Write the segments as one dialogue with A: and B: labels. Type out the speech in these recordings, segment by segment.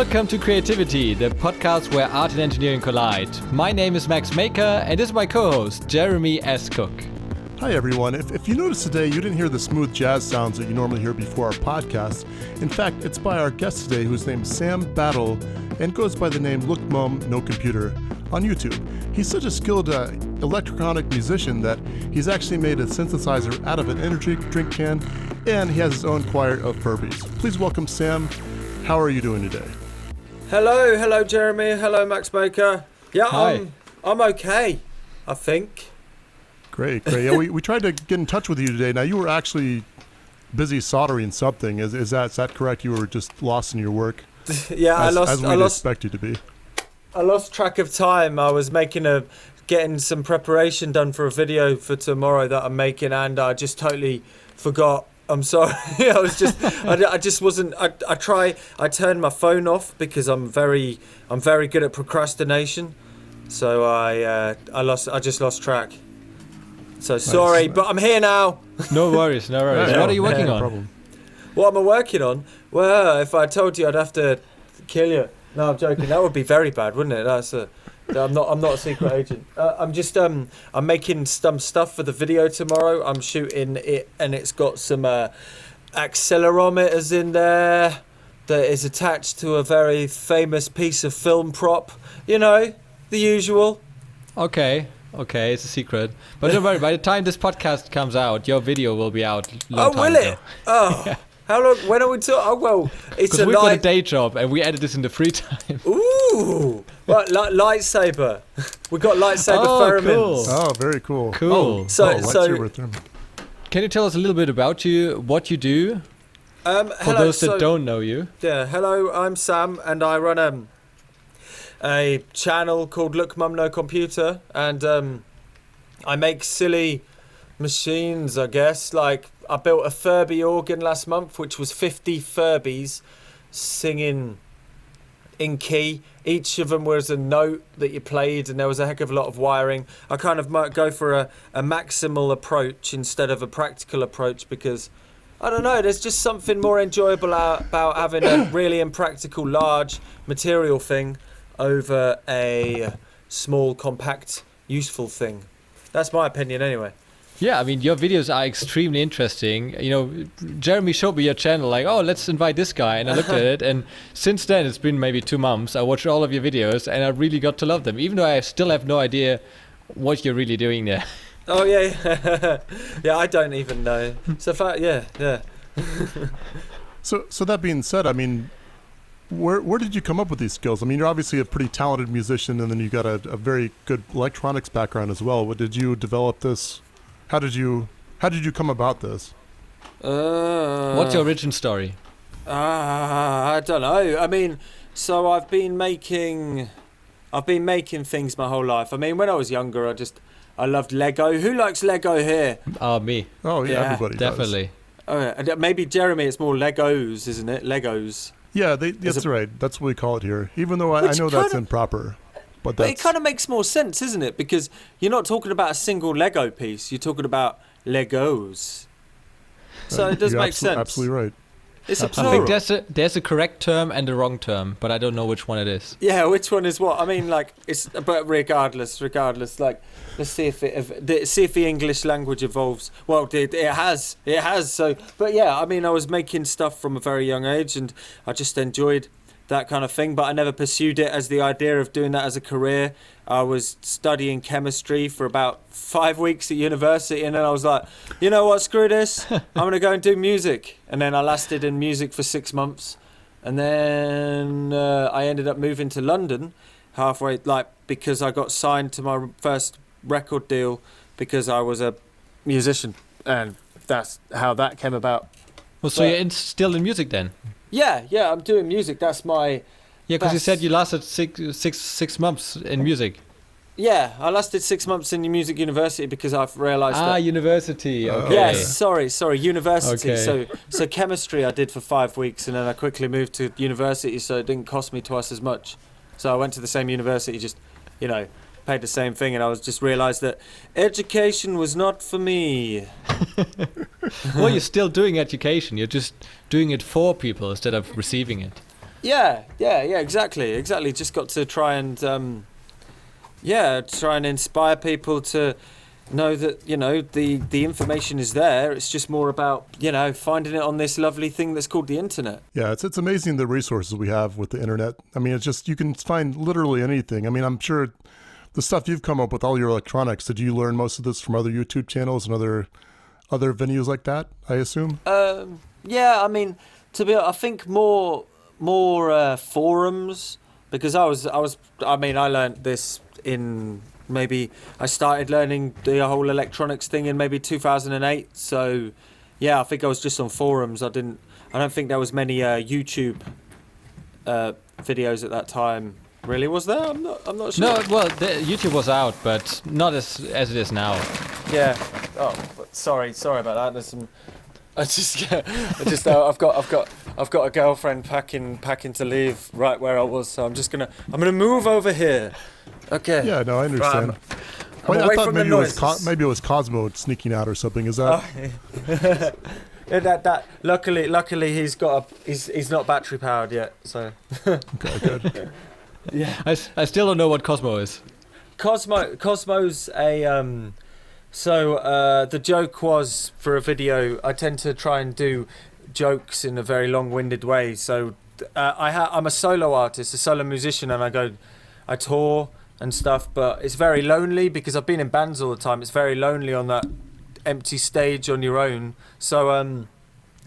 A: Welcome to Creativity, the podcast where art and engineering collide. My name is Max Maker, and this is my co-host, Jeremy S. Cook.
B: Hi everyone. If you notice today, you didn't hear the smooth jazz sounds that you normally hear before our podcast. In fact, it's by our guest today, whose name is Sam Battle, and goes by the name Look Mum No Computer on YouTube. He's such a skilled electronic musician that he's actually made a synthesizer out of an energy drink can, and he has his own choir of Furbies. Please welcome Sam. How are you doing today?
C: Hello Jeremy, hello Max Maker. Yeah,
A: Hi.
C: I'm okay, I think.
B: Great. Yeah, we tried to get in touch with you today. Now, you were actually busy soldering something. Is that correct? You were just lost in your work?
C: Yeah,
B: as we'd expect you to be.
C: I lost track of time. I was getting some preparation done for a video for tomorrow that I'm making, and I just totally forgot. I'm sorry. I just wasn't. I turned my phone off because I'm very good at procrastination. So I just lost track. So sorry, but I'm here now.
A: No worries.
B: Yeah,
A: What are you working
B: no
A: on?
B: problem.
C: What am I working on? Well, if I told you, I'd have to kill you. No, I'm joking. That would be very bad, wouldn't it? I'm not a secret agent. I'm making some stuff for the video tomorrow. I'm shooting it, and it's got some accelerometers in there that is attached to a very famous piece of film prop. You know, the usual.
A: Okay, it's a secret. But don't worry, by the time this podcast comes out, your video will be out long time
C: will
A: ago.
C: it? Oh, yeah. How long? When are we talking? Oh, well, it's
A: Because we've got a day job, and we edit this in the free time.
C: Ooh, well, lightsaber. We got lightsaber pheromones.
A: Cool.
B: Oh, very cool.
A: Cool.
B: Lightsaber therm.
A: Can you tell us a little bit about you, what you do, for those that don't know you?
C: Yeah, hello, I'm Sam, and I run a channel called Look Mum No Computer, and I make silly machines, I guess. Like, I built a Furby organ last month, which was 50 Furbies singing in key. Each of them was a note that you played, and there was a heck of a lot of wiring. I kind of might go for a maximal approach instead of a practical approach because, I don't know, there's just something more enjoyable about having a really impractical, large material thing over a small, compact, useful thing. That's my opinion anyway.
A: Yeah, I mean, your videos are extremely interesting. You know, Jeremy showed me your channel, like, oh, let's invite this guy. And I looked at it, and since then, it's been maybe 2 months. I watched all of your videos, and I really got to love them, even though I still have no idea what you're really doing there.
C: Oh, yeah. Yeah, I don't even know. So, yeah.
B: So that being said, I mean, where did you come up with these skills? I mean, you're obviously a pretty talented musician, and then you got a very good electronics background as well. What did you develop this? How did you come about this?
A: What's your origin story?
C: I don't know. I mean, so I've been making things my whole life. I mean, when I was younger, I loved Lego. Who likes Lego here?
A: Me.
B: Oh yeah, everybody
A: definitely.
B: does.
C: Oh, yeah. Maybe Jeremy, it's more Legos, isn't it? Legos.
B: Yeah, that's right. That's what we call it here. Even though I know that's improper. But
C: it kind of makes more sense, isn't it? Because you're not talking about a single Lego piece. You're talking about Legos. So it does make sense.
B: Absolutely right.
C: It's
B: Absolutely.
C: a
A: I think there's a correct term and a wrong term, but I don't know which one it is.
C: Yeah, which one is what? I mean, like, but regardless, like, let's see if the English language evolves. Well, it has. So, but yeah, I mean, I was making stuff from a very young age, and I just enjoyed that kind of thing, but I never pursued it as the idea of doing that as a career. I was studying chemistry for about 5 weeks at university, and then I was like, you know what, screw this, I'm going to go and do music. And then I lasted in music for 6 months, and then I ended up moving to London halfway, like, because I got signed to my first record deal because I was a musician, and that's how that came about.
A: Well, so you're still in music then?
C: Yeah, I'm doing music. That's my...
A: Yeah, because you said you lasted six months in music.
C: Yeah, I lasted 6 months in music university because I've realised that...
A: university, okay.
C: Yes, sorry, university.
A: Okay.
C: So chemistry I did for 5 weeks, and then I quickly moved to university, so it didn't cost me twice as much. So I went to the same university, just, paid the same thing, and I was just realised that education was not for me.
A: Well, you're still doing education. You're just doing it for people instead of receiving it.
C: Yeah, exactly. Just got to try and inspire people to know that, you know, the information is there. It's just more about, you know, finding it on this lovely thing that's called the internet.
B: Yeah, it's amazing the resources we have with the internet. I mean, it's just, you can find literally anything. I mean, I'm sure the stuff you've come up with, all your electronics, did you learn most of this from other YouTube channels and other venues like that, I assume?
C: Yeah, I mean, I think more forums, because I learned this in maybe, I started learning the whole electronics thing in maybe 2008. So yeah, I think I was just on forums. I don't think there was many YouTube videos at that time. Really, was there? I'm not sure.
A: No, well, YouTube was out, but not as it is now.
C: Yeah. Oh, sorry about that. There's some. I've got a girlfriend packing to leave right where I was, so I'm gonna move over here. Okay.
B: Yeah, no, I understand.
C: I'm
B: I
C: away
B: thought
C: from
B: maybe
C: the
B: it was Cosmo sneaking out or something. Is that?
C: Yeah, that luckily he's not battery powered yet, so.
B: Okay, good.
C: Yeah.
A: I still don't know what Cosmo is.
C: Cosmo's a So the joke was, for a video, I tend to try and do jokes in a very long-winded way. So I'm a solo artist, a solo musician, and I tour and stuff, but it's very lonely because I've been in bands all the time. It's very lonely on that empty stage on your own. So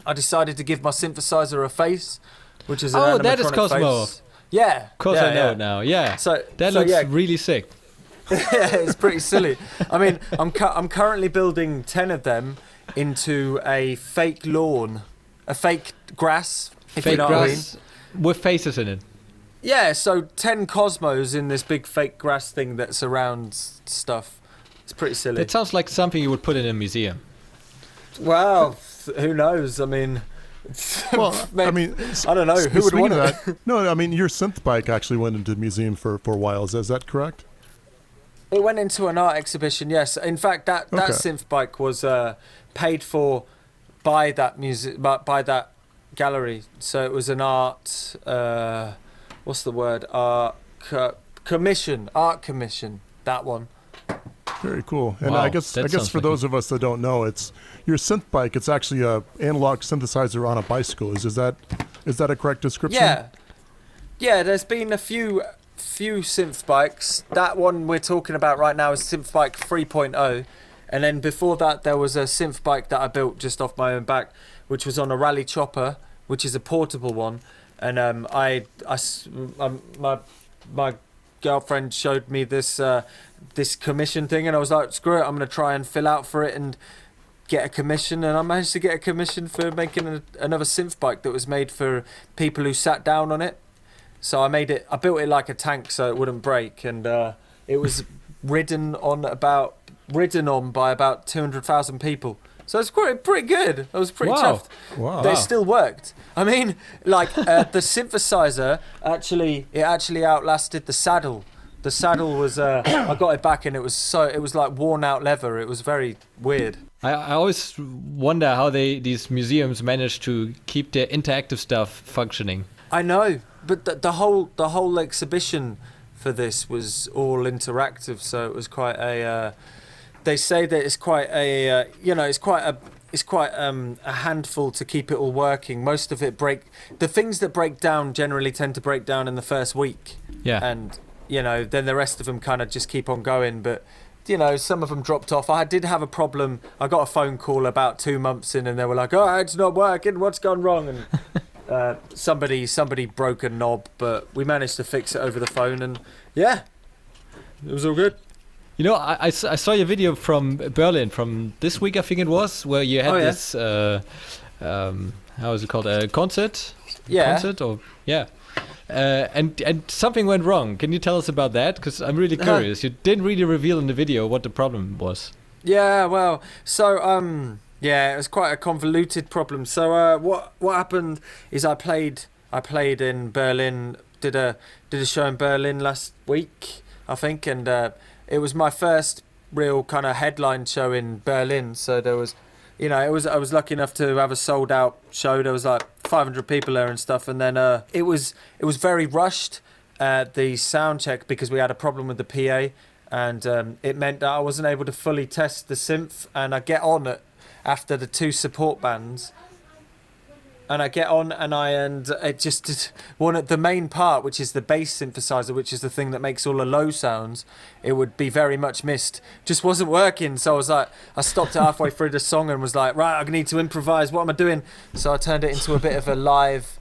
C: I decided to give my synthesizer a face, which is an animatronic
A: that is Cosmo.
C: face. Yeah.
A: Of course, I know it now. Yeah. That looks really sick.
C: Yeah, it's pretty silly. I mean, I'm currently building 10 of them into a fake lawn, a fake grass. If
A: Fake
C: you know
A: grass
C: what I mean.
A: with faces in it.
C: Yeah, so 10 Cosmos in this big fake grass thing that surrounds stuff. It's pretty silly.
A: It sounds like something you would put in a museum.
C: Well, who knows? I mean,
B: Well, I mean,
C: I don't know. Who would want
B: that,
C: it?
B: No, I mean, your synth bike actually went into the museum for a while. Is that correct?
C: It went into an art exhibition, yes. In fact, that synth bike was paid for by that by that gallery. So it was an art, what's the word? Art commission. That one.
B: Very cool. And
A: Wow,
B: I guess
A: that
B: for
A: sounds like
B: those of us that don't know, it's your synth bike. It's actually a analog synthesizer on a bicycle. Is that a correct description?
C: Yeah. There's been a few synth bikes. That one we're talking about right now is synth bike 3.0, and then before that there was a synth bike that I built just off my own back, which was on a rally chopper, which is a portable one. And my girlfriend showed me this commission thing, and I was like, screw it, I'm gonna try and fill out for it and get a commission. And I managed to get a commission for making another synth bike that was made for people who sat down on it. So I built it like a tank so it wouldn't break, and it was ridden on by about 200,000 people. So it's pretty good. I was pretty chuffed.
B: Wow.
C: They still worked. I mean, like the synthesizer actually outlasted the saddle. The saddle was I got it back and it was like worn out leather. It was very weird.
A: I always wonder how these museums manage to keep their interactive stuff functioning.
C: I know, but the whole exhibition for this was all interactive, so it was quite a. They say that it's quite a it's quite a handful to keep it all working. Most of the things that break down generally tend to break down in the first week.
A: Yeah.
C: And then the rest of them kind of just keep on going, but. Some of them dropped off. I did have a problem. I got a phone call about 2 months in, and they were like, "Oh, it's not working. What's gone wrong?" And somebody broke a knob, but we managed to fix it over the phone, and yeah, it was all good.
A: I saw your video from Berlin from this week, I think it was, where you had this how is it called, a concert?
C: Yeah.
A: Concert or yeah. And something went wrong. Can you tell us about that? Because I'm really curious. You didn't really reveal in the video what the problem was.
C: Yeah, well, so it was quite a convoluted problem. So what happened is I played in Berlin, did a show in Berlin last week, I think, and it was my first real kind of headline show in Berlin. So there was, I was lucky enough to have a sold out show. There was like 500 people there and stuff. And then it was very rushed, the sound check, because we had a problem with the PA, and it meant that I wasn't able to fully test the synth. And I get on it after the 2 support bands. And I get on and it just the main part, which is the bass synthesizer, which is the thing that makes all the low sounds, it would be very much missed. Just wasn't working. So I was like, I stopped it halfway through the song and was like, right, I need to improvise. What am I doing? So I turned it into a bit of a live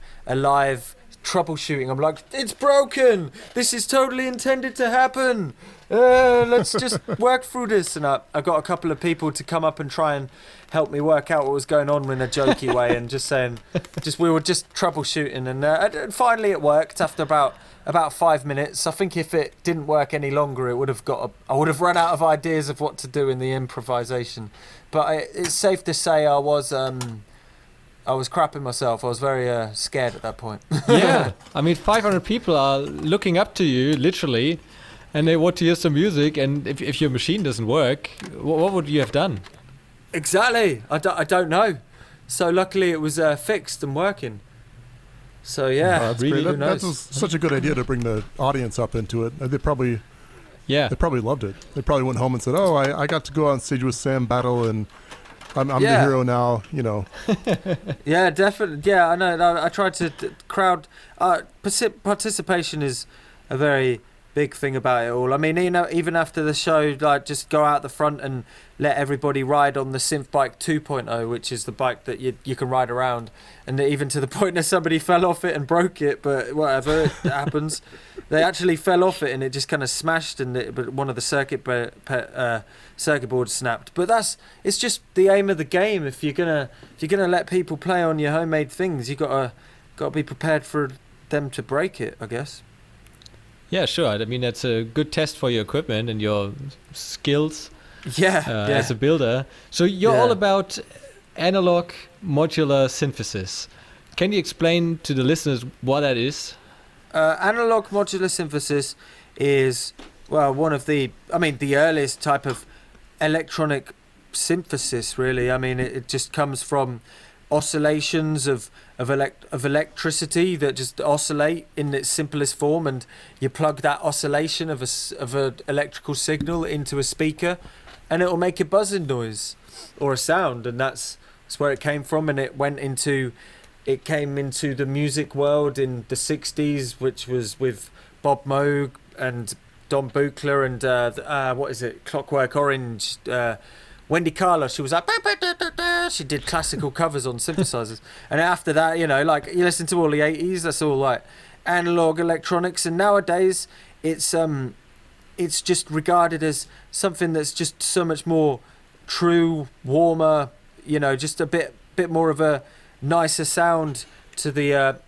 C: troubleshooting. I'm like, it's broken. This is totally intended to happen. Let's just work through this. And I got a couple of people to come up and try and help me work out what was going on in a jokey way, and we were just troubleshooting, and finally it worked after about 5 minutes. I think if it didn't work any longer, I would have run out of ideas of what to do in the improvisation. But it's safe to say I was crapping myself. I was very scared at that point.
A: Yeah, I mean, 500 people are looking up to you, literally, and they want to hear some music. And if your machine doesn't work, what would you have done?
C: Exactly. I don't know. So luckily it was fixed and working. So yeah,
B: that's
A: really,
B: great. That was such a good idea to bring the audience up into it. They probably loved it. They probably went home and said, "Oh, I got to go on stage with Sam Battle, and I'm the hero now." You know.
C: Yeah, definitely. Yeah, I know. I tried to crowd participation is a very big thing about it all. I mean, even after the show, like, just go out the front and let everybody ride on the Synth Bike 2.0, which is the bike that you can ride around, and even to the point that somebody fell off it and broke it, but whatever, it happens. They actually fell off it and it just kind of smashed, but one of the circuit boards snapped. But it's just the aim of the game. If you're gonna let people play on your homemade things, you gotta be prepared for them to break it, I guess.
A: Yeah, sure. I mean, that's a good test for your equipment and your skills as a builder. So you're all about analog modular synthesis. Can you explain to the listeners what that is?
C: Analog modular synthesis is, one of the earliest type of electronic synthesis, really. I mean, it just comes from oscillations of electricity that just oscillate in its simplest form, and you plug that oscillation of an electrical signal into a speaker, and it will make a buzzing noise or a sound, and that's where it came from. And it came into the music world in the 60s, which was with Bob Moog and Don Buchler and Clockwork Orange. Wendy Carlos, she was like, she did classical covers on synthesizers. And after that, you listen to all the 80s, that's all like analog electronics. And nowadays, it's just regarded as something that's just so much more true, warmer, just a bit more of a nicer sound to the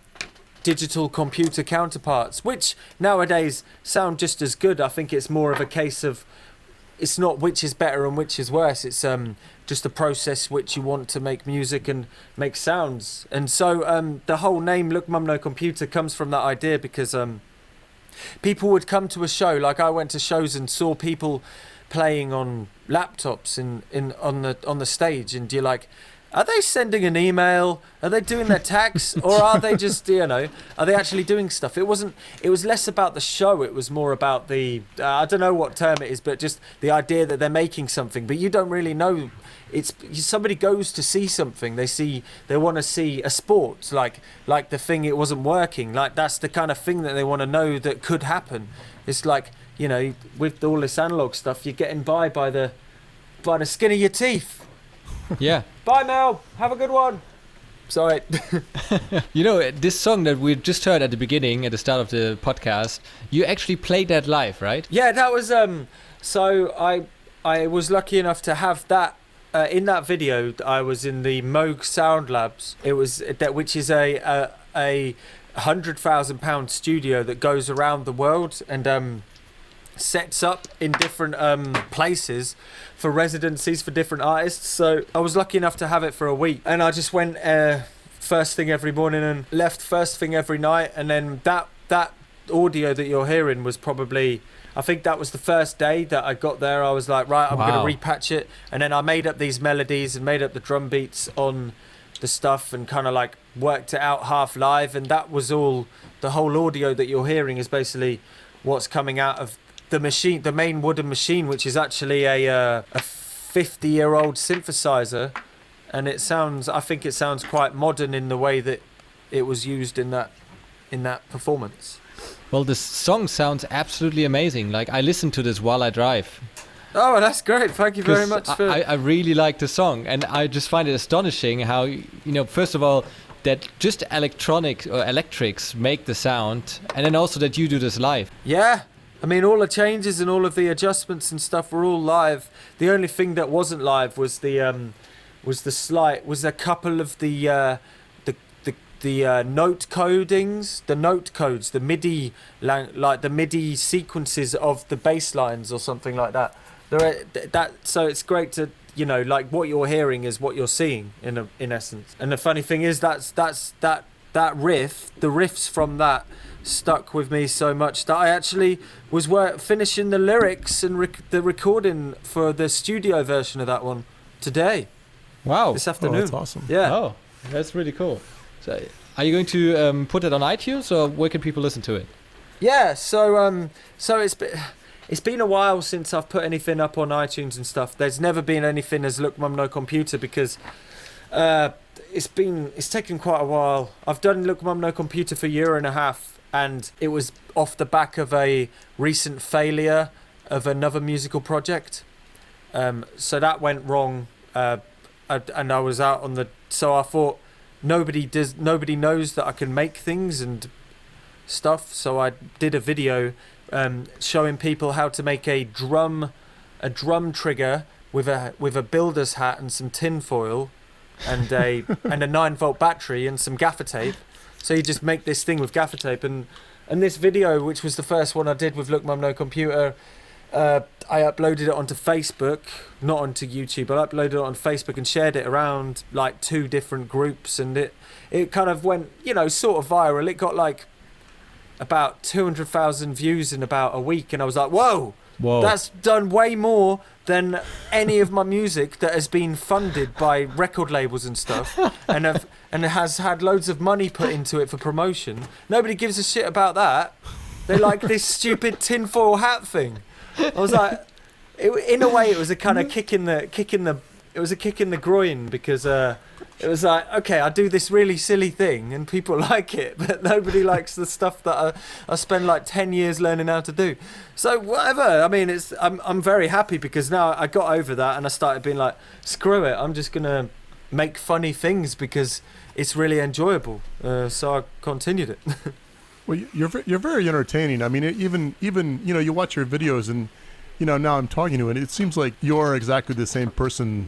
C: digital computer counterparts, which nowadays sound just as good. I think it's more of a case of, it's not which is better and which is worse. It's just a process which you want to make music and make sounds. And so the whole name Look Mum No Computer comes from that idea, because people would come to a show. Like, I went to shows and saw people playing on laptops on the stage, and you're like, are they sending an email? Are they doing their tax? Or are they just, are they actually doing stuff? It was less about the show. It was more about the, I don't know what term it is, but just the idea that they're making something, but you don't really know. It's somebody goes to see something. They want to see a sport, like the thing, it wasn't working. Like, that's the kind of thing that they want to know that could happen. It's like, with all this analog stuff, you're getting by the skin of your teeth.
A: Yeah.
C: Bye, Mel. Have a good one. Sorry.
A: This song that we just heard at the beginning, at the start of the podcast, you actually played that live, right?
C: Yeah, that was so I was lucky enough to have that in that video. I was in the Moog Sound Labs. It was which is a £100,000 studio that goes around the world and sets up in different places for residencies for different artists. So I was lucky enough to have it for a week, and I just went first thing every morning and left first thing every night. And then that audio that you're hearing was probably, I think that was the first day that I got there. I was like, right, I'm going to repatch it, and then I made up these melodies and made up the drum beats on the stuff and kind of like worked it out half live, and that was all. The whole audio that you're hearing is basically what's coming out of the machine, the main wooden machine, which is actually a 50-year-old synthesizer, and I think it sounds quite modern in the way that it was used in that performance.
A: Well, this song sounds absolutely amazing. Like, I listen to this while I drive.
C: Oh, that's great. Thank you very much.
A: I really like the song, and I just find it astonishing how, first of all, that just electrics make the sound, and then also that you do this live.
C: Yeah. I mean, all the changes and all of the adjustments and stuff were all live. The only thing that wasn't live was a couple of the note codings, the note codes, the MIDI like the MIDI sequences of the bass lines or something like that. So it's great to, like what you're hearing is what you're seeing in essence. And the funny thing is that riff, the riffs from that stuck with me so much that I actually was finishing the lyrics and the recording for the studio version of that one today.
A: Wow.
C: This afternoon.
B: Oh, that's awesome.
C: Yeah.
A: Oh, that's really cool. So, are you going to put it on iTunes, or where can people listen to it?
C: Yeah, so it's been a while since I've put anything up on iTunes and stuff. There's never been anything as Look Mum No Computer because it's taken quite a while. I've done Look Mum No Computer for a year and a half, and it was off the back of a recent failure of another musical project. So that went wrong, and I was out on the. So I thought nobody knows that I can make things and stuff. So I did a video showing people how to make a drum trigger with a builder's hat and some tin foil and a 9-volt battery and some gaffer tape. So you just make this thing with gaffer tape, and this video, which was the first one I did with Look Mum No Computer, I uploaded it onto Facebook, not onto YouTube. I uploaded it on Facebook and shared it around like 2 different groups, and it kind of went, sort of viral. It got like about 200,000 views in about a week, and I was like, whoa, that's done way more than any of my music that has been funded by record labels and stuff, and it has had loads of money put into it for promotion. Nobody gives a shit about that. They like this stupid tinfoil hat thing. I was like, in a way, it was a kind of kick in the groin, because it was like, okay, I do this really silly thing and people like it, but nobody likes the stuff that I spend like 10 years learning how to do. So whatever. I mean, I'm very happy because now I got over that and I started being like, screw it, I'm just gonna make funny things because it's really enjoyable. So I continued it.
B: Well, you're very entertaining. I mean, even you watch your videos and now I'm talking to you and it seems like you're exactly the same person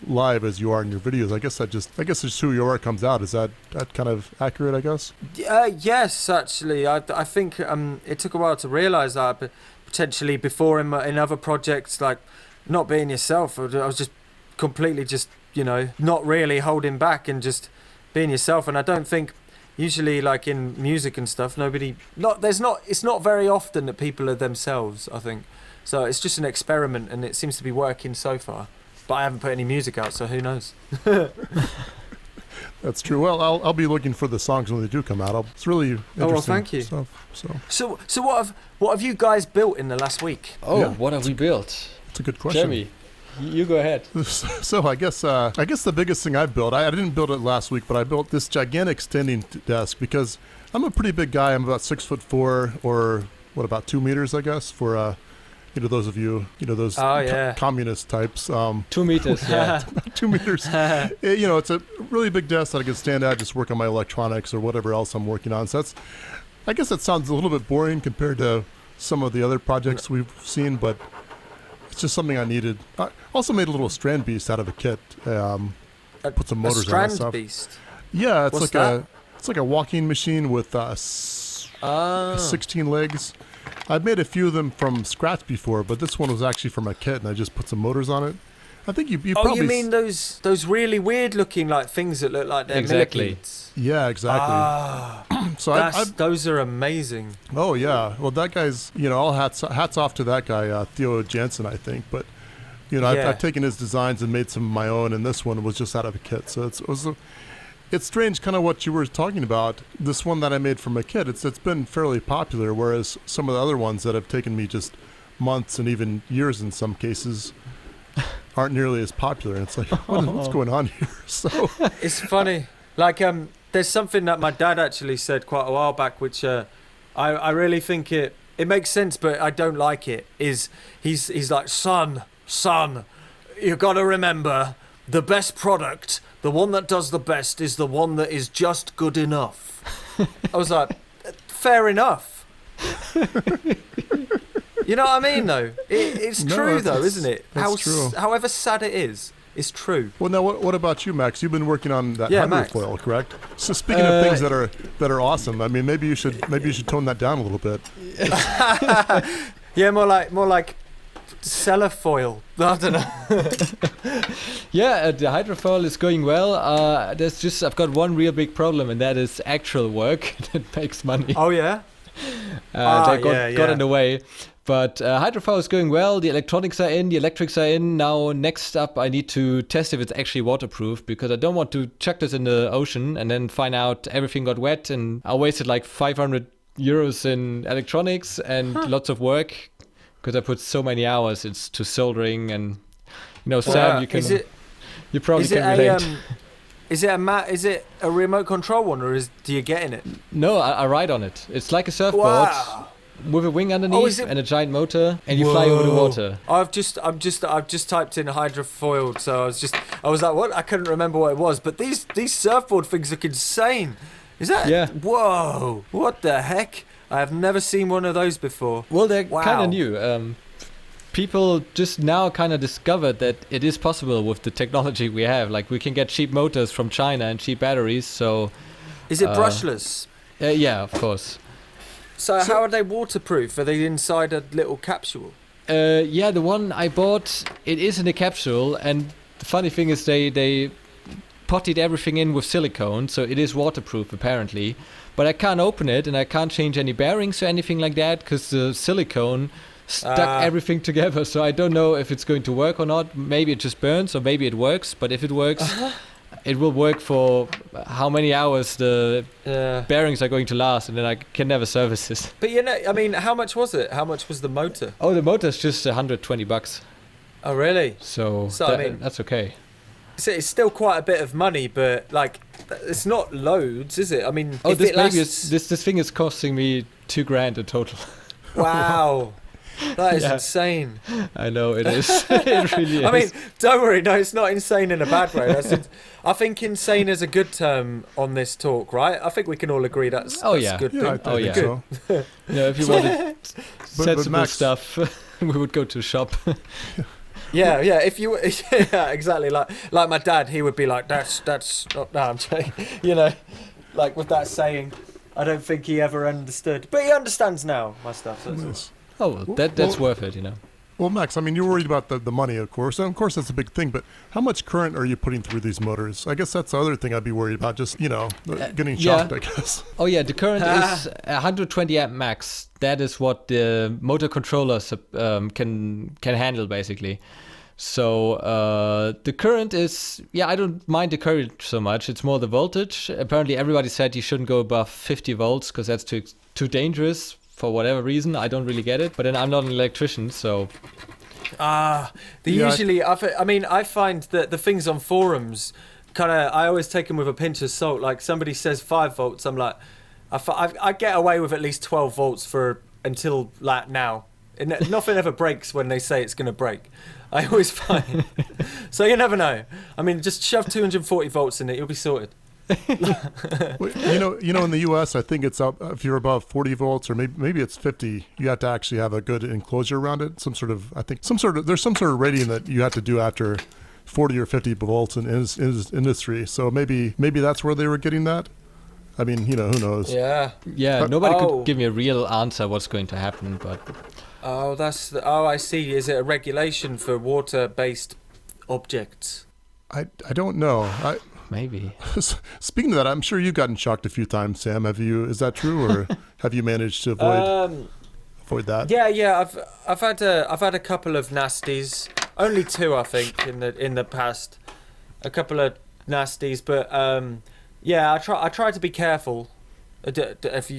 B: live as you are in your videos. I guess it's who you are comes out. Is that kind of accurate, I guess?
C: Yes, actually. I think it took a while to realise that, but potentially before in other projects, like not being yourself, I was just completely not really holding back and just being yourself. And I don't think usually, like in music and stuff, it's not very often that people are themselves, I think. So it's just an experiment and it seems to be working so far. But I haven't put any music out, so who knows?
B: That's true. Well, I'll be looking for the songs when they do come out. It's really interesting.
C: Oh, well, thank you.
B: Stuff,
C: so what have you guys built in the last week?
A: Oh,
B: yeah.
A: What have we built?
B: It's a good question.
A: Jeremy, you go ahead.
B: So I guess the biggest thing I built, I didn't build it last week, but I built this gigantic standing desk because I'm a pretty big guy. I'm about 6'4", or about 2 meters, I guess, for those of you, those communist types.
A: 2 meters, yeah.
B: 2 meters. It's a really big desk that I can stand at, just work on my electronics or whatever else I'm working on. So I guess that sounds a little bit boring compared to some of the other projects we've seen, but it's just something I needed. I also made a little strand beast out of a kit. Put some motors on and stuff.
C: Strand beast?
B: Yeah, it's like a walking machine with 16 legs. I've made a few of them from scratch before, but this one was actually from a kit, and I just put some motors on it. I think you probably...
C: Oh, you mean those really weird-looking things that look like they're millipedes?
B: Yeah, exactly. So
C: those are amazing.
B: Oh, yeah. Well, that guy's, all hats off to that guy, Theo Jansen, I think. But I've taken his designs and made some of my own, and this one was just out of a kit. So it's strange, kind of what you were talking about. This one that I made for my kit, it's been fairly popular, whereas some of the other ones that have taken me just months and even years in some cases aren't nearly as popular. And it's like, what's going on here? So
C: it's funny. Like, there's something that my dad actually said quite a while back, which I really think it makes sense, but I don't like it. He's like, son, you got to remember, the best product, the one that does the best, is the one that is just good enough. I was like, fair enough. You know what I mean, though? It's true, though, isn't it?
B: That's true.
C: However sad it is, it's true.
B: Well, now what about you, Max? You've been working on that hydrofoil, correct? So speaking of things that are awesome, I mean, maybe you should tone that down a little bit.
C: Yeah, more like cellar foil. I don't know.
A: Yeah, the hydrofoil is going well. I've got one real big problem, and that is actual work that makes money.
C: Oh yeah.
A: That got in the way. But hydrofoil is going well. The electronics are in, the electrics are in. Now, next up, I need to test if it's actually waterproof, because I don't want to chuck this in the ocean and then find out everything got wet, and I wasted like 500 euros in electronics and lots of work, because I put so many hours into soldering. And Sam, you probably can relate.
C: Is it a remote control one, or do you get in it?
A: No, I ride on it. It's like a surfboard.
C: Wow.
A: With a wing underneath and a giant motor, and you fly over the water.
C: I've just typed in hydrofoil, so I was like, what? I couldn't remember what it was. But these surfboard things look insane. Is that?
A: Yeah.
C: Whoa! What the heck? I have never seen one of those before.
A: Well, they're kind of new. People just now kind of discovered that it is possible with the technology we have. Like, we can get cheap motors from China and cheap batteries. So.
C: Is it brushless?
A: Yeah, of course.
C: So how are they waterproof? Are they inside a little capsule?
A: Yeah, the one I bought, it is in a capsule, and the funny thing is they potted everything in with silicone, so it is waterproof apparently. But I can't open it, and I can't change any bearings or anything like that, because the silicone stuck everything together. So I don't know if it's going to work or not. Maybe it just burns, or maybe it works. But if it works, it will work for how many hours the bearings are going to last, and then I can never service this.
C: But I mean, how much was it? How much was the motor?
A: Oh, the motor's just $120.
C: Oh, really?
A: So
C: I mean,
A: that's okay.
C: It's still quite a bit of money, but like, it's not loads, is it? I mean,
A: this thing is costing me $2,000 in total.
C: Wow. That is insane.
A: I know it is. It really is.
C: I mean, don't worry. No, it's not insane in a bad way. I think insane is a good term on this talk, right? I think we can all agree that's good.
B: Yeah, I think so.
A: If you wanted sensible stuff, we would go to a shop.
C: Yeah. If you, exactly. Like my dad, he would be like, "That's not." No, I'm joking. Like with that saying, I don't think he ever understood, but he understands now my stuff. So
B: nice.
A: Oh, that's worth it,
B: Well, Max, I mean, you're worried about the money, of course. And of course, that's a big thing. But how much current are you putting through these motors? I guess that's the other thing I'd be worried about, just, getting shocked, I guess.
A: Oh, yeah, the current is 120 amp max. That is what the motor controllers can handle, basically. So the current is, I don't mind the current so much. It's more the voltage. Apparently, everybody said you shouldn't go above 50 volts because that's too dangerous. For whatever reason, I don't really get it. But then I'm not an electrician, so.
C: Usually, I find that the things on forums, I always take them with a pinch of salt. Like, somebody says 5 volts, I'm like, I get away with at least 12 volts until like now. And nothing ever breaks when they say it's going to break. I always find. So you never know. I mean, just shove 240 volts in it, you'll be sorted.
B: Well, in the U.S., I think it's up if you're above 40 volts, or maybe it's 50. You have to actually have a good enclosure around it. There's some sort of rating that you have to do after 40 or 50 volts in industry. So maybe that's where they were getting that. I mean, who knows?
C: Yeah.
A: Nobody could give me a real answer what's going to happen, but.
C: I see. Is it a regulation for water-based objects?
B: I don't know.
A: Maybe.
B: Speaking of that, I'm sure you've gotten shocked a few times, Sam. Have you? Is that true, or have you managed to avoid that?
C: Yeah. I've had a couple of nasties. only 2, I think, in the past. A couple of nasties, but yeah, I try to be careful. If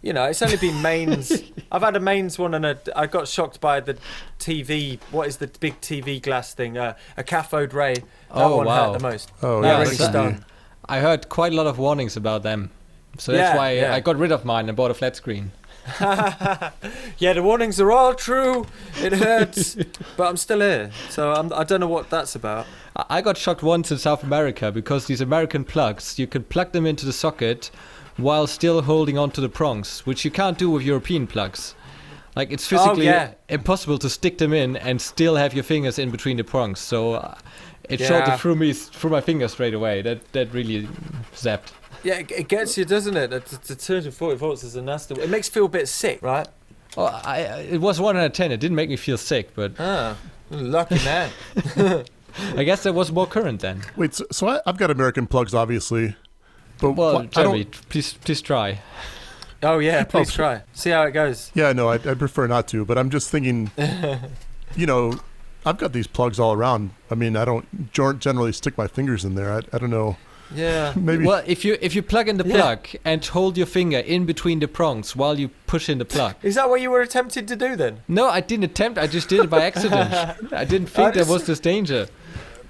C: it's only been mains. I've had a mains one, and I got shocked by the TV. What is the big TV glass thing? A cathode ray. That one hurt the most.
B: Oh,
C: that
B: yeah,
C: really stung.
A: I heard quite a lot of warnings about them, so that's why I got rid of mine and bought a flat screen.
C: Yeah, the warnings are all true. It hurts, but I'm still here, so I don't know what that's about.
A: I got shocked once in South America because these American plugs, you can plug them into the socket while still holding onto the prongs, which you can't do with European plugs. Like, it's physically impossible to stick them in and still have your fingers in between the prongs. So it shot it through my fingers straight away. That really zapped.
C: Yeah, it gets you, doesn't it? The 240 volts is a nasty. It makes you feel a bit sick, right?
A: Oh, it was 110. It didn't make me feel sick, but
C: lucky man.
A: I guess there was more current then.
B: Wait, so I've got American plugs, obviously. But
A: well, Jeremy, please try.
C: Oh yeah, please try. See how it goes.
B: Yeah, no, I'd prefer not to. But I'm just thinking, I've got these plugs all around. I mean, I don't generally stick my fingers in there. I don't know.
C: Yeah.
B: Maybe.
A: Well, if you plug in the plug and hold your finger in between the prongs while you push in the plug.
C: Is that what you were attempting to do then?
A: No, I didn't attempt. I just did it by accident. I didn't think there was this danger.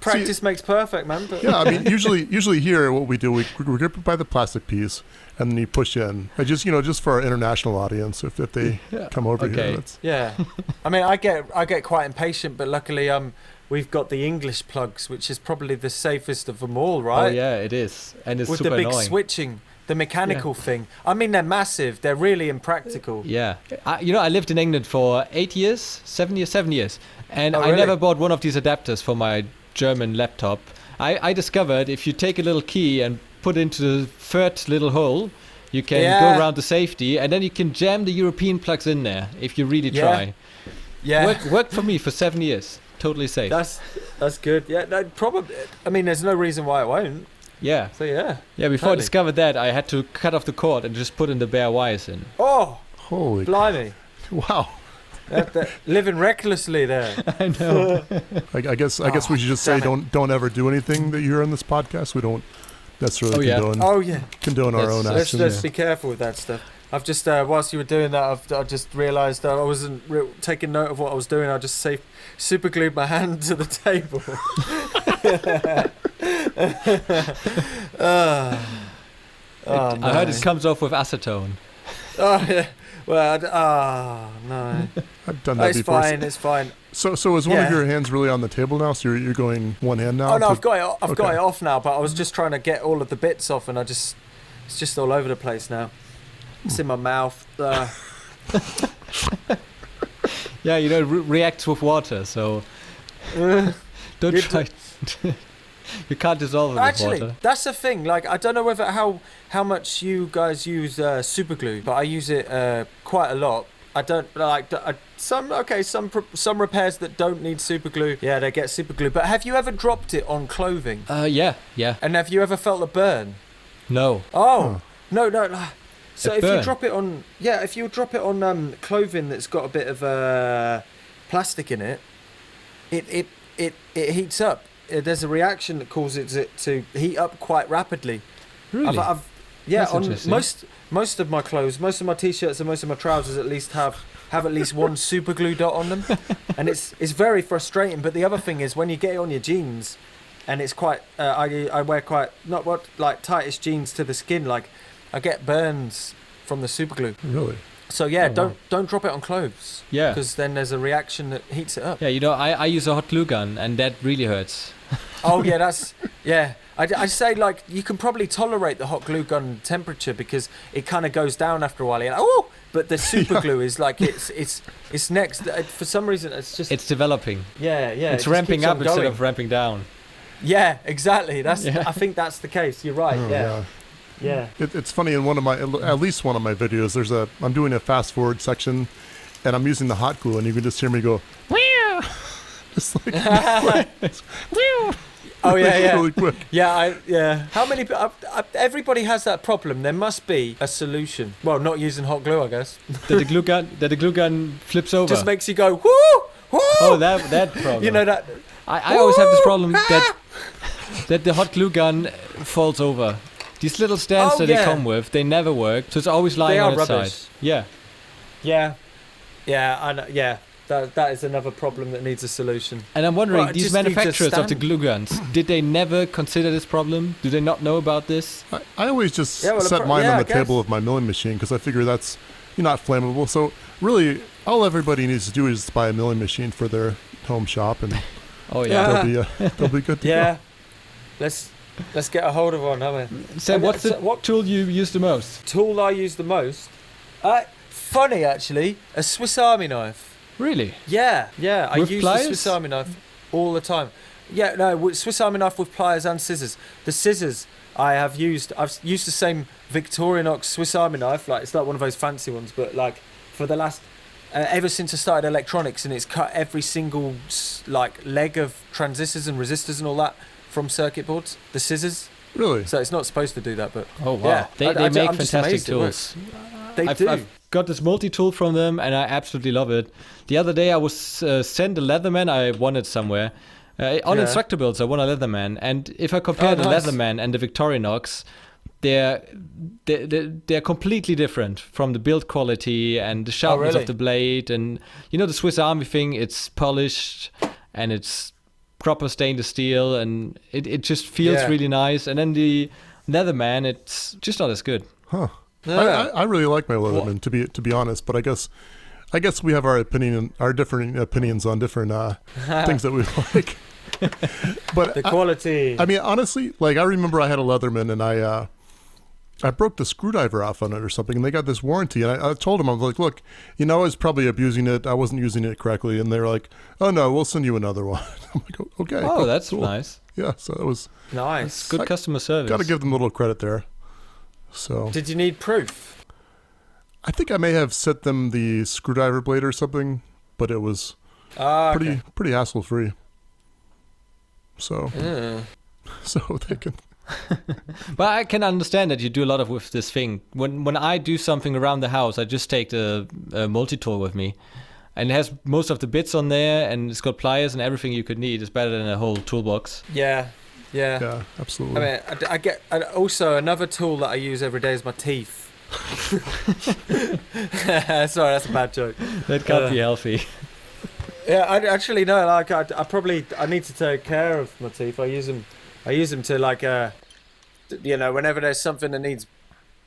C: Practice makes perfect, man. But
B: yeah, I mean, usually here, what we do, we grip it by the plastic piece, and then you push in. I just for our international audience, if they come over here.
C: Yeah. I mean, I get quite impatient, but luckily, we've got the English plugs, which is probably the safest of them all, right?
A: Oh yeah, it is, and it's
C: with
A: super
C: the big
A: annoying.
C: Switching, the mechanical thing. I mean, they're massive. They're really impractical.
A: Yeah, I lived in England for 7 years, and I
C: really?
A: never bought one of these adapters for my German laptop. I discovered if you take a little key and put into the third little hole, you can go around the safety, and then you can jam the European plugs in there if you really try.
C: Yeah.
A: Worked for me for 7 years. Totally safe.
C: That's good. Yeah, no, probably. I mean, there's no reason why it won't.
A: Yeah.
C: So yeah.
A: Yeah. Before I discovered that, I had to cut off the cord and just put in the bare wires in.
C: Oh,
B: holy!
C: Blimey!
B: Wow.
C: Living recklessly there.
A: I know.
B: I guess we should just say don't ever do anything that you hear on this podcast. We don't necessarily condone our own actions.
C: Let's be careful with that stuff. I've just whilst you were doing that, I just realised I wasn't taking note of what I was doing. I just super glued my hand to the table.
A: I heard it comes off with acetone.
C: Oh yeah. Well, no.
B: I've done that before.
C: It's fine.
B: So is one of your hands really on the table now? So you're going one hand now?
C: Oh no, I've got it off now. But I was just trying to get all of the bits off, and it's just all over the place now. It's in my mouth.
A: Yeah, reacts with water, so don't try. You can't dissolve it with water.
C: Actually, that's the thing. Like, I don't know how much you guys use super glue, but I use it quite a lot. I don't like some repairs that don't need super glue. Yeah, they get super glue. But have you ever dropped it on clothing?
A: Yeah.
C: And have you ever felt a burn?
A: No.
C: Oh, no. So if you drop it on clothing that's got a bit of plastic in it, it heats up. There's a reaction that causes it to heat up quite rapidly.
A: Really?
C: On most of my clothes, most of my t-shirts and most of my trousers at least have at least one super glue dot on them, and it's very frustrating. But the other thing is when you get it on your jeans, and it's quite I wear quite tightest jeans to the skin. Like I get burns from the super glue.
B: Really?
C: So don't drop it on clothes.
A: Yeah.
C: Because then there's a reaction that heats it up.
A: Yeah, I use a hot glue gun, and that really hurts.
C: Oh yeah, I say like you can probably tolerate the hot glue gun temperature because it kind of goes down after a while. But the super glue is like it's next. For some reason, it's
A: developing.
C: Yeah.
A: It's ramping up instead of ramping down.
C: Yeah, exactly. I think that's the case. You're right. Yeah.
B: It's funny in at least one of my videos. I'm doing a fast forward section, and I'm using the hot glue, and you can just hear me go. It's like,
C: oh yeah.
B: Really quick.
C: Yeah. How many? Everybody has that problem. There must be a solution. Well, not using hot glue, I guess.
A: That the glue gun flips over.
C: Just makes you go whoo.
A: Oh, that problem.
C: You know that.
A: I always have this problem that the hot glue gun falls over. These little stands that they come with, they never work. So it's always lying on its
C: rubbish.
A: side. Yeah.
C: Yeah. Yeah. I know, yeah. That is another problem that needs a solution.
A: And I'm wondering,
C: Well, it
A: these
C: just needs a
A: manufacturers of the
C: stand.
A: glue guns, did they never consider this problem? Do they not know about this?
B: I always just
C: Yeah, well,
B: set mine on
C: I
B: the table
C: guess.
B: of my milling machine because I figure that's not flammable. So really, all everybody needs to do is buy a milling machine for their home shop, and
A: Oh yeah.
B: they'll be good to
C: Yeah. Let's get a hold of one, haven't we?
A: Sam, what's the
C: what
A: tool you use the most?
C: tool I use the most? Funny actually, a Swiss Army knife.
A: Really?
C: Yeah. I
A: With
C: use
A: pliers?
C: the Swiss Army knife all the time. Yeah, no, Swiss Army knife with pliers and scissors. The scissors I've used the same Victorinox Swiss Army knife. Like it's like one of those fancy ones, but like for the last ever since I started electronics, and it's cut every single like leg of transistors and resistors and all that from circuit boards. The scissors.
B: Really?
C: So it's not supposed to do that, but
A: Oh wow.
C: yeah,
A: They
C: I'm
A: make
C: just
A: fantastic
C: amazed it works.
A: tools.
C: They do.
A: I've got this multi-tool from them, and I absolutely love it. The other day I was sent a Leatherman I wanted somewhere. On
C: Yeah.
A: instructor builds, I want a Leatherman. And if I compare the
C: nice.
A: Leatherman and the Victorinox, they're completely different from the build quality and the sharpness
C: really?
A: of the blade. And you know the Swiss Army thing, it's polished and it's proper stainless steel, and it just feels
C: Yeah.
A: really nice. And then the Leatherman, it's just not as good.
B: Huh.
C: Yeah.
B: I really like my Leatherman, to be honest, but I guess we have our different opinions on different things that we like. But
C: The quality.
B: I mean, honestly, like I remember I had a Leatherman and I broke the screwdriver off on it or something, and they got this warranty. And I told them, I was like, look, I was probably abusing it. I wasn't using it correctly. And they're like, oh no, we'll send you another one. I'm like, okay.
A: Oh,
B: cool,
A: that's
B: cool.
A: nice.
B: Yeah, so it was
C: Nice.
A: Good customer service.
B: got to give them a little credit there. So
C: Did you need proof?
B: I think I may have sent them the screwdriver blade or something, but it was
C: Okay.
B: pretty hassle free. So
C: Yeah.
B: so they can.
A: But I can understand that you do a lot of with this thing. When I do something around the house, I just take the multi-tool with me. And it has most of the bits on there, and it's got pliers and everything you could need. It's better than a whole toolbox.
C: Yeah.
B: Yeah, absolutely.
C: I mean, I get also another tool that I use every day is my teeth. Sorry, that's a bad joke.
A: That can't be healthy.
C: Yeah, I actually no. Like, I need to take care of my teeth. I use them to like, whenever there's something that needs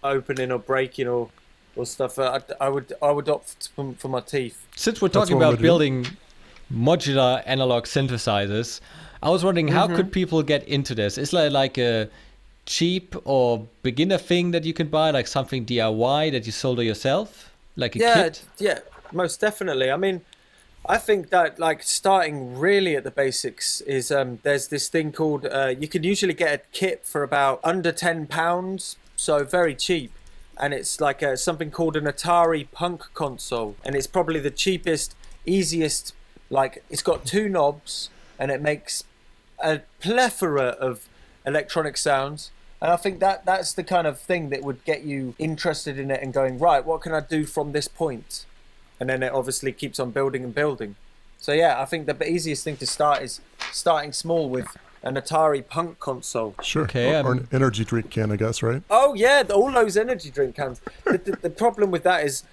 C: opening or breaking or stuff. I would opt for my teeth.
A: Since we're
B: That's
A: talking
B: what
A: about
B: we do.
A: building modular analog synthesizers, I was wondering how could people get into this? Is it like a cheap or beginner thing that you can buy, like something DIY that you solder yourself, like a kit?
C: Yeah, most definitely. I mean, I think that like starting really at the basics is there's this thing called you can usually get a kit for about under £10, so very cheap, and it's like something called an Atari Punk console, and it's probably the cheapest, easiest. Like it's got 2 knobs, and it makes a plethora of electronic sounds. And I think that's the kind of thing that would get you interested in it and going, right, what can I do from this point? And then it obviously keeps on building and building. So yeah, I think the easiest thing to start is starting small with an Atari Punk console.
B: Sure.
A: Okay,
B: or an energy drink can, I guess, right?
C: Oh yeah, all those energy drink cans. The problem with that is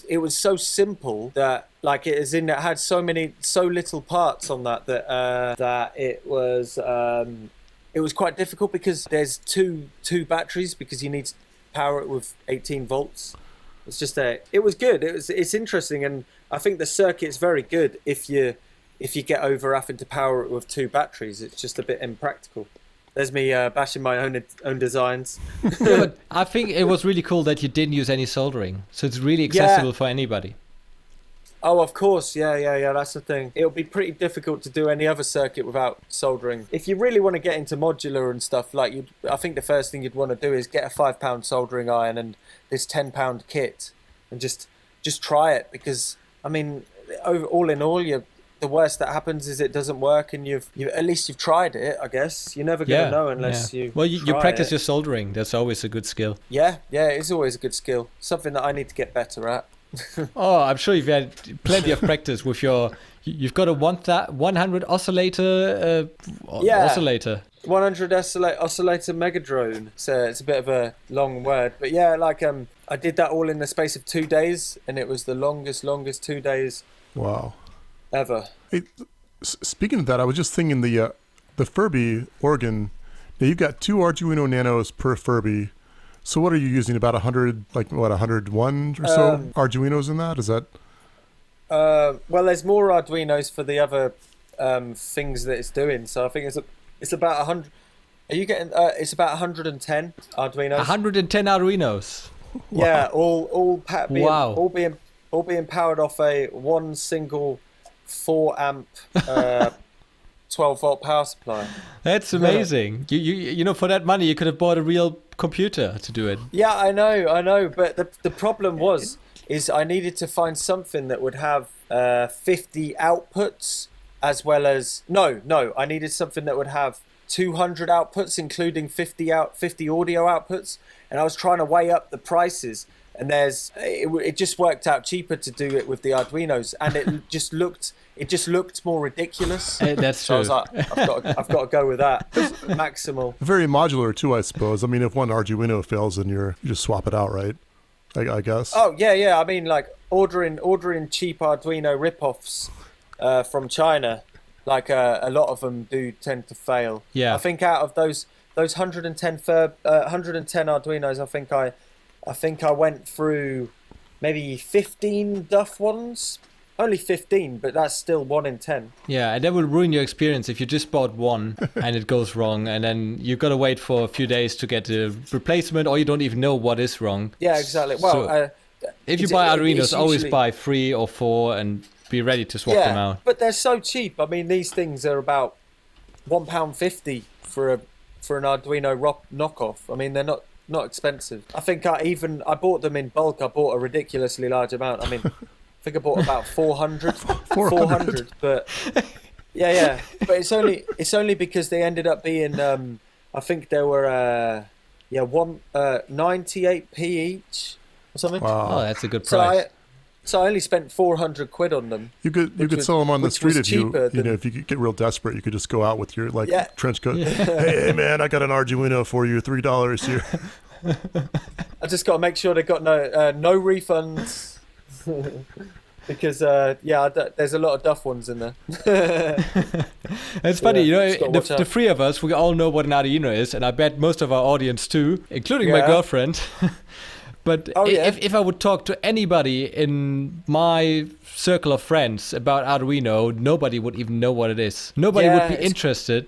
C: it was so simple that like it had so little parts on that it was quite difficult because there's two batteries because you need to power it with 18 volts. It's just it was good. It's interesting, and I think the circuit's very good if you get over having to power it with 2 batteries. It's just a bit impractical. There's me bashing my own designs.
A: Yeah, but I think it was really cool that you didn't use any soldering, so it's really accessible for anybody.
C: Oh, of course, yeah. That's the thing. It'll be pretty difficult to do any other circuit without soldering. If you really want to get into modular and stuff, I think the first thing you'd want to do is get a £5 soldering iron and this £10 kit, and just try it. Because I mean, all in all, the worst that happens is it doesn't work, and you've at least you've tried it. I guess you're never gonna know unless you.
A: Well, you
C: try
A: practice
C: it.
A: your soldering. That's always a good skill.
C: Yeah, it's always a good skill. Something that I need to get better at.
A: Oh, I'm sure you've had plenty of practice with your. You've got a 100 oscillator. Oscillator.
C: 100 oscillator mega drone. So it's a bit of a long word, but yeah, like I did that all in the space of 2 days, and it was the longest 2 days.
B: Wow.
C: Ever.
B: Hey, speaking of that, I was just thinking the Furby organ. Now you've got 2 Arduino Nanos per Furby. So what are you using? About 100, like what, 101 or so Arduinos in that? Is that?
C: Well, there's more Arduinos for the other things that it's doing. So I think it's about 100. Are you getting? It's about 110 Arduinos.
A: 110 Arduinos.
B: Wow.
C: Yeah, all being powered off a one single 4 amp 12 volt power supply.
A: That's amazing. You know, for that money, you could have bought a real computer to do it.
C: Yeah, I know. But the problem is I needed to find something that would have 50 outputs as well as I needed something that would have 200 outputs, including 50 audio outputs, and I was trying to weigh up the prices. And it just worked out cheaper to do it with the Arduinos, and it just looked more ridiculous.
A: That's
C: so
A: true.
C: I was like, I've got to go with that. Maximal.
B: Very modular too, I suppose. I mean, if one Arduino fails, then you just swap it out, right? I guess.
C: Oh yeah. I mean, like ordering cheap Arduino rip-offs from China, like a lot of them do tend to fail.
A: Yeah.
C: I think out of those 110 Arduinos, I think I went through maybe 15 duff ones. Only 15, but that's still 1 in 10.
A: Yeah, and that will ruin your experience if you just bought one and it goes wrong, and then you've got to wait for a few days to get a replacement, or you don't even know what is wrong.
C: Yeah, exactly. Well,
A: if you buy Arduinos, always buy 3 or 4 and be ready to swap them out.
C: But they're so cheap. I mean, these things are about £1.50 for an Arduino knockoff. I mean, they're not expensive. I think I bought them in bulk. I bought a ridiculously large amount. I mean, I think I bought about 400. 400, but yeah. But it's only because they ended up being. I think there were 98p each or something.
B: Wow.
A: Oh, that's a good price.
C: So I only spent 400 quid on them.
B: You could sell them on the street if you could get real desperate. You could just go out with your trench coat. Yeah. Hey man, I got an Arduino for you, $3 here.
C: I just got to make sure they got no refunds. Because there's a lot of duff ones in there.
A: It's funny, the 3 of us, we all know what an Arduino is, and I bet most of our audience too, including my girlfriend. But if I would talk to anybody in my circle of friends about Arduino, nobody would even know what it is. Nobody would be interested.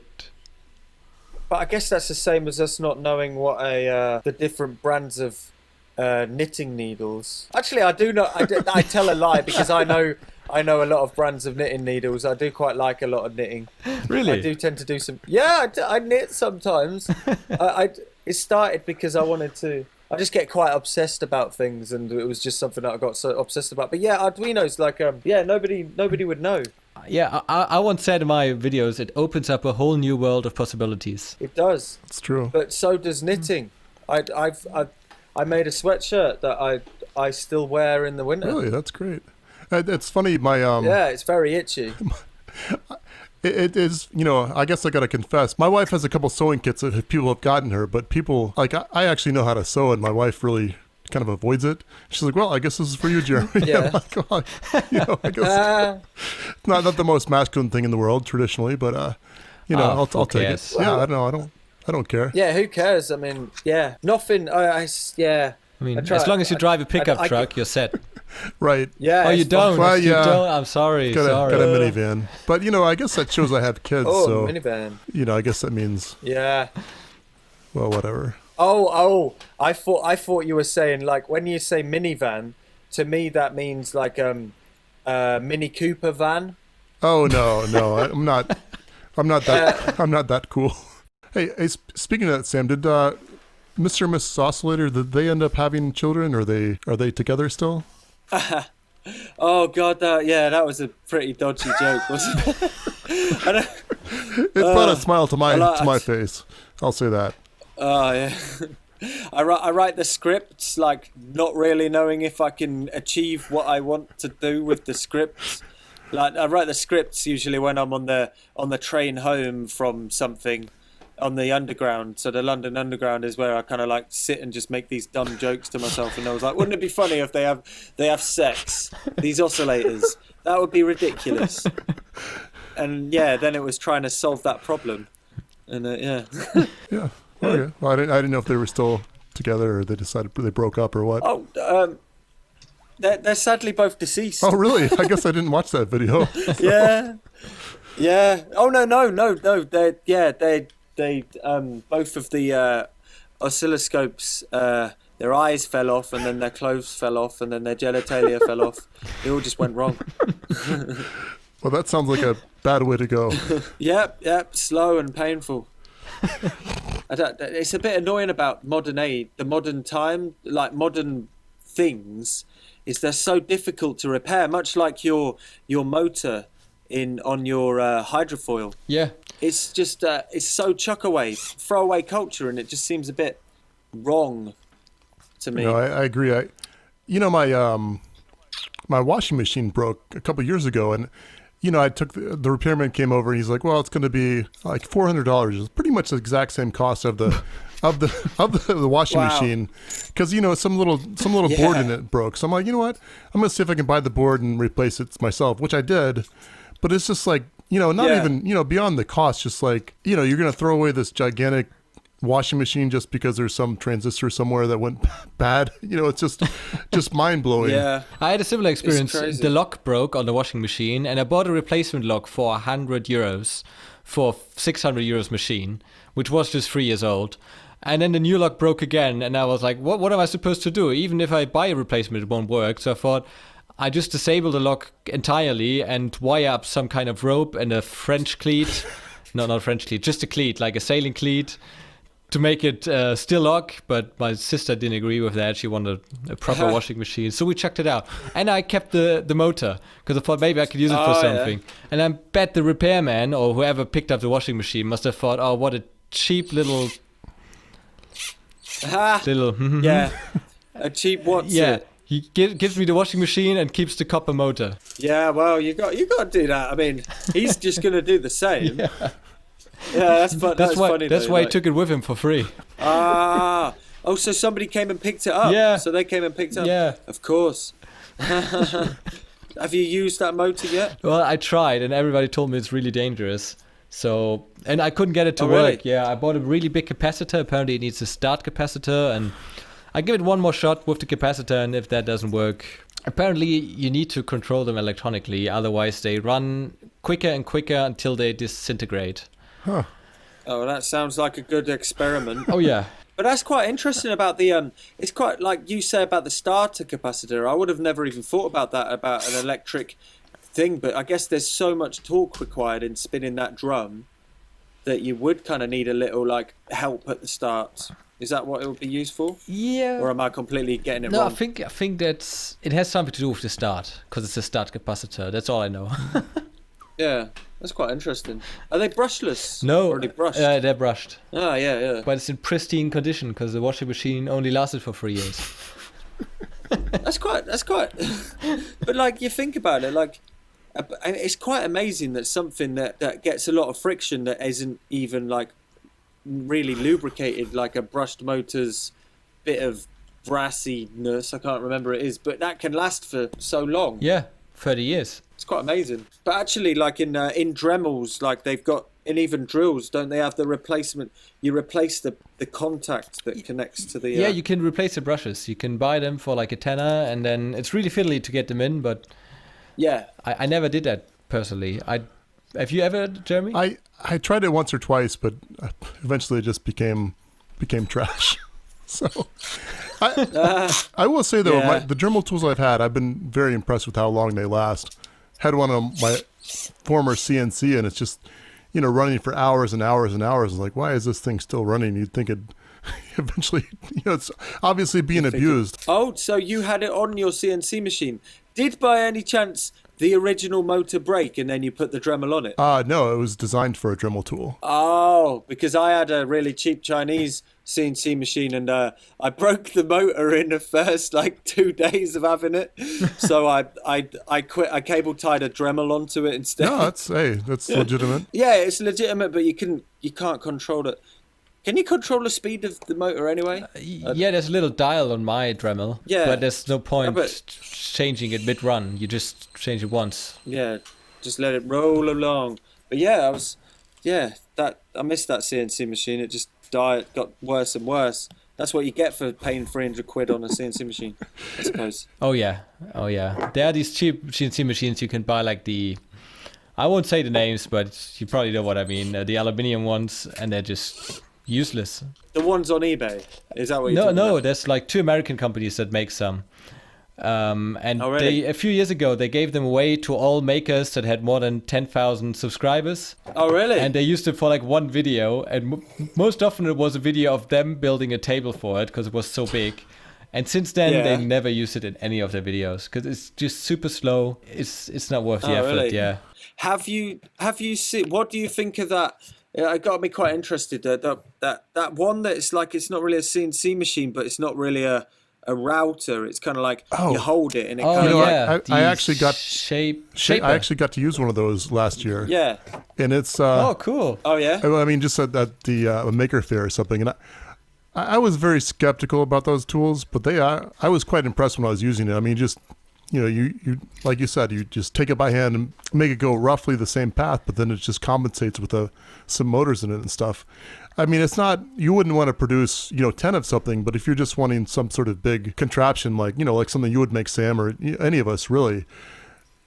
C: But I guess that's the same as us not knowing what the different brands of knitting needles. Actually, I do know. I tell a lie because I know a lot of brands of knitting needles. I do quite like a lot of knitting.
A: Really?
C: I do tend to do some. Yeah, I knit sometimes. It started because I wanted to. I just get quite obsessed about things, and it was just something that I got so obsessed about. But yeah, Arduino's like nobody would know.
A: Yeah, I once said in my videos, it opens up a whole new world of possibilities.
C: It does.
B: It's true.
C: But so does knitting. I made a sweatshirt that I still wear in the winter.
B: Really, that's great. It's funny.
C: It's very itchy.
B: It is, I guess I got to confess, my wife has a couple sewing kits that people have gotten her, but people, like, I actually know how to sew, and my wife really kind of avoids it. She's like, well, I guess this is for you, Jeremy.
C: Yeah.
B: Like, well, I guess it's not the most masculine thing in the world traditionally, but, I'll take it. Well, yeah, I don't care.
C: Yeah, who cares? I mean, yeah, nothing. I
A: mean, as long as you drive a pickup truck, you're set.
B: Right.
C: Yeah.
A: Oh, you don't?
B: Well,
A: You don't? I'm sorry.
B: Got a minivan. But, I guess that shows I have kids.
C: Oh,
B: so,
C: minivan.
B: I guess that means.
C: Yeah.
B: Well, whatever.
C: Oh, I thought you were saying, like, when you say minivan, to me that means like Mini Cooper van.
B: Oh, no, I'm not that cool. Hey, speaking of that, Sam, did Mr. and Mrs. Oscillator, did they end up having children, or are they together still?
C: Oh God, that was a pretty dodgy joke, wasn't it?
B: It brought a smile to my face. I'll say that.
C: Oh yeah. I write the scripts, like not really knowing if I can achieve what I want to do with the scripts. Like I write the scripts usually when I'm on the train home from something on the underground. So the London Underground is where I kind of like sit and just make these dumb jokes to myself. And I was like, wouldn't it be funny if they have sex? These oscillators, that would be ridiculous. And yeah, then it was trying to solve that problem. And yeah.
B: Yeah. Okay. Well, I didn't know if they were still together or they decided they broke up or what.
C: Oh, they're sadly both deceased.
B: Oh, really? I guess I didn't watch that video.
C: Yeah. Oh no. They both of the oscilloscopes, their eyes fell off, and then their clothes fell off, and then their genitalia fell off. It all just went wrong.
B: Well, that sounds like a bad way to go.
C: Yep. Slow and painful. It's a bit annoying about the modern time, like modern things, is they're so difficult to repair. Much like your motor on your hydrofoil.
A: Yeah.
C: It's just it's so chuck-away, throwaway culture, and it just seems a bit wrong to me.
B: No, I agree. My washing machine broke a couple years ago, and I took the repairman came over, and he's like, "Well, it's going to be like $400." It's pretty much the exact same cost of the the washing machine, because some little board in it broke. So I'm like, you know what? I'm going to see if I can buy the board and replace it myself, which I did. But it's just like, not even, beyond the cost, just like, you're going to throw away this gigantic washing machine just because there's some transistor somewhere that went bad. It's just mind blowing.
C: Yeah.
A: I had a similar experience. The lock broke on the washing machine, and I bought a replacement lock for €100 for €600 machine, which was just 3 years old. And then the new lock broke again, and I was like, what am I supposed to do? Even if I buy a replacement, it won't work. So I thought, I just disable the lock entirely and wire up some kind of rope and a French cleat. No, not French cleat, just a cleat, like a sailing cleat, to make it still lock. But my sister didn't agree with that. She wanted a proper washing machine. So we chucked it out. And I kept the motor because I thought maybe I could use it for something. Yeah. And I bet the repairman or whoever picked up the washing machine must have thought, oh, what a cheap little...
C: Yeah, a cheap what's it?
A: He gives me the washing machine and keeps the copper motor.
C: Yeah, well, you got to do that. I mean, he's just going to do the same. Yeah, that's funny.
A: That's why he took it with him for free.
C: Oh, so somebody came and picked it up.
A: Yeah.
C: So they came and picked it up.
A: Yeah.
C: Of course. Have you used that motor yet?
A: Well, I tried, and everybody told me it's really dangerous. So, and I couldn't get it to work.
C: Really?
A: Yeah, I bought a really big capacitor. Apparently, it needs a start capacitor, and I give it one more shot with the capacitor, and if that doesn't work, apparently you need to control them electronically. Otherwise, they run quicker and quicker until they disintegrate.
B: Huh.
C: Oh, that sounds like a good experiment.
A: Oh yeah.
C: But that's quite interesting about the it's quite like you say about the starter capacitor. I would have never even thought about that, about an electric thing, but I guess there's so much torque required in spinning that drum that you would kind of need a little like help at the start. Is that what it would be used for?
A: Yeah.
C: Or am I completely getting it
A: wrong?
C: No,
A: I think that it has something to do with the start, because it's a start capacitor. That's all I know.
C: Yeah, that's quite interesting. Are they brushless?
A: No,
C: or are they brushed?
A: They're brushed.
C: Ah, yeah.
A: But it's in pristine condition because the washing machine only lasted for 3 years.
C: That's quite. But like you think about it, like it's quite amazing that something that gets a lot of friction that isn't even like really lubricated, like a brushed motor's bit of brassiness, I can't remember it is, but that can last for so long.
A: Yeah, 30 years.
C: It's quite amazing. But actually, like in Dremels, like they've got, in even drills, don't they have the replacement? You replace the contact that connects to the...
A: Yeah, you can replace the brushes. You can buy them for like a tenner, and then it's really fiddly to get them in, but...
C: Yeah.
A: I never did that personally. Have you ever, Jeremy?
B: I tried it once or twice, but eventually it just became trash. So I will say though, the Dremel tools I've had, I've been very impressed with how long they last. Had one of my former CNC, and it's just running for hours and hours and hours. It's like, why is this thing still running? You'd think it eventually, it's obviously being abused.
C: Oh, so you had it on your CNC machine. Did by any chance the original motor brake and then you put the Dremel on it?
B: No, it was designed for a Dremel tool.
C: Oh, because I had a really cheap Chinese CNC machine and I broke the motor in the first like 2 days of having it. So I quit. I cable tied a Dremel onto it instead.
B: No, that's legitimate.
C: Yeah, it's legitimate, but you can't control it. Can you control the speed of the motor anyway?
A: Yeah, there's a little dial on my Dremel.
C: Yeah.
A: But there's no point
C: but-
A: changing it mid-run. You just change it once.
C: Yeah, just let it roll along. But yeah, I missed that CNC machine. It just died, got worse and worse. That's what you get for paying 300 quid on a CNC machine, I suppose.
A: Oh yeah. There are these cheap CNC machines you can buy, like I won't say the names, but you probably know what I mean. The aluminium ones, and they're just useless.
C: The ones on eBay, is that what you're talking
A: No,
C: about?
A: there's like 2 American companies that make some. And
C: Oh, really?
A: a few years ago, they gave them away to all makers that had more than 10,000 subscribers.
C: Oh, really?
A: And they used it for like one video, and most often it was a video of them building a table for it because it was so big. And since then,
C: Yeah.
A: they never used it in any of their videos because it's just super slow. It's not worth the
C: Oh,
A: effort.
C: really?
A: Yeah.
C: Have you seen? What do you think of that? I got me quite interested. That one that's like, it's not really a CNC machine, but it's not really a router. It's kind of like you hold it and it kind of like
B: I actually got
A: shaper.
B: I actually got to use one of those last year.
C: yeah.
B: And it's
A: Oh, cool.
C: Oh yeah.
B: I mean, just at the Maker Faire or something, and I was very skeptical about those tools, but I was quite impressed when I was using it. I mean, just you like you said, you just take it by hand and make it go roughly the same path, but then it just compensates with some motors in it and stuff. I mean, it's not, you wouldn't want to produce 10 of something, but if you're just wanting some sort of big contraption, like like something you would make, Sam, or any of us, really,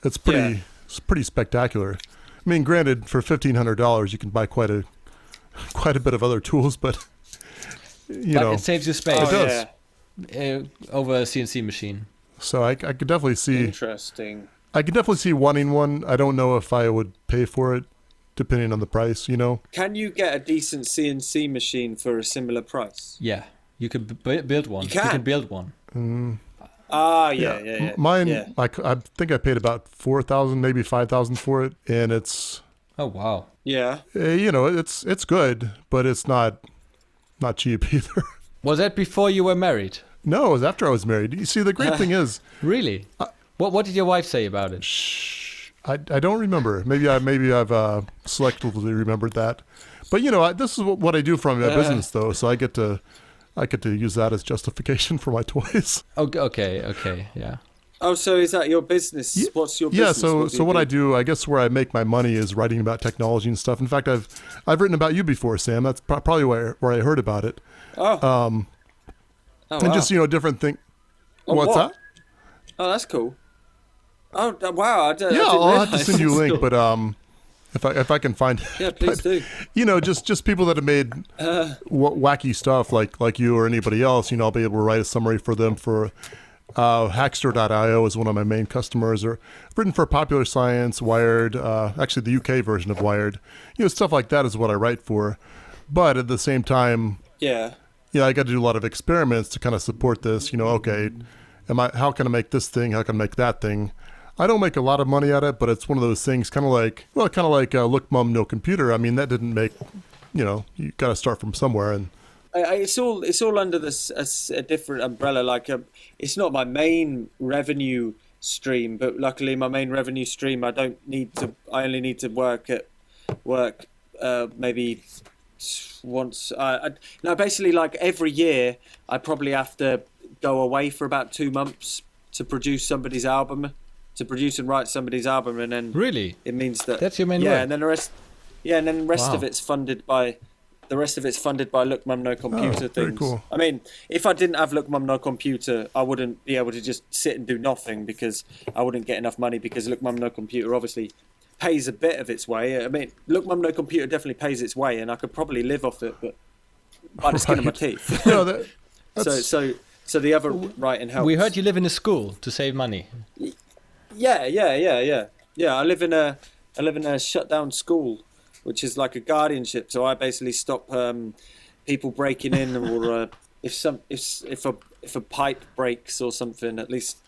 B: it's pretty spectacular. I mean, granted, for $1,500 you can buy quite a bit of other tools, but
A: But it saves you space.
B: It does.
A: Over a CNC machine.
B: So I could definitely see.
C: Interesting.
B: I could definitely see wanting one. I don't know if I would pay for it, depending on the price.
C: Can you get a decent CNC machine for a similar price?
A: Yeah, you could build one.
C: You can
A: build one.
C: Yeah.
B: Mine,
C: Yeah.
B: I think I paid about $4,000, maybe $5,000 for it, and it's
A: Oh wow.
C: Yeah.
B: it's good, but it's not cheap either.
A: Was that before you were married?
B: No, it was after I was married. You see, the great thing is,
A: Really? What did your wife say about it?
B: I don't remember. Maybe I've selectively remembered that. But this is what I do for my business, though, so I get to use that as justification for my toys.
A: Okay, yeah.
C: Oh, so is that your business? What's your business?
B: Yeah, so what I do, I guess where I make my money is writing about technology and stuff. In fact, I've written about you before, Sam. That's probably where I heard about it.
C: Oh.
B: And
C: wow.
B: just different thing.
C: Oh,
B: What's
C: what?
B: that?
C: Oh, that's cool. Oh, wow. I didn't
B: I'll have to
C: realise.
B: send you a link,
C: Cool.
B: but if I can find it.
C: Yeah, please do.
B: Just people that have made wacky stuff like you or anybody else. I'll be able to write a summary for them for. Hackster.io is one of my main customers, or written for Popular Science, Wired, actually the UK version of Wired. Stuff like that is what I write for. But at the same time,
C: Yeah.
B: I got to do a lot of experiments to kind of support this. Okay, how can I make this thing? How can I make that thing? I don't make a lot of money at it, but it's one of those things, kind of like Look Mum, No Computer. I mean, that didn't make, you got to start from somewhere, and
C: It's all under a different umbrella. Like, it's not my main revenue stream, but luckily my main revenue stream, I only need to work maybe once. No, basically, like every year, I probably have to go away for about 2 months to produce somebody's album, to produce and write somebody's album, and then
A: Really?
C: it means that
A: That's your main
C: yeah,
A: work?
C: and then the rest,
A: Wow.
C: of it's funded by. The rest of it's funded by Look Mum No Computer
B: very
C: things.
B: cool.
C: I mean, if I didn't have Look Mum No Computer, I wouldn't be able to just sit and do nothing because I wouldn't get enough money, because Look Mum No Computer obviously pays a bit of its way. I mean, Look Mum No Computer definitely pays its way, and I could probably live off it, but by the skin of my teeth. So the other writing helps.
A: We heard you live in a school to save money.
C: Yeah. I live in a shut down school, which is like a guardianship. So I basically stop people breaking in, or if a pipe breaks or something, at least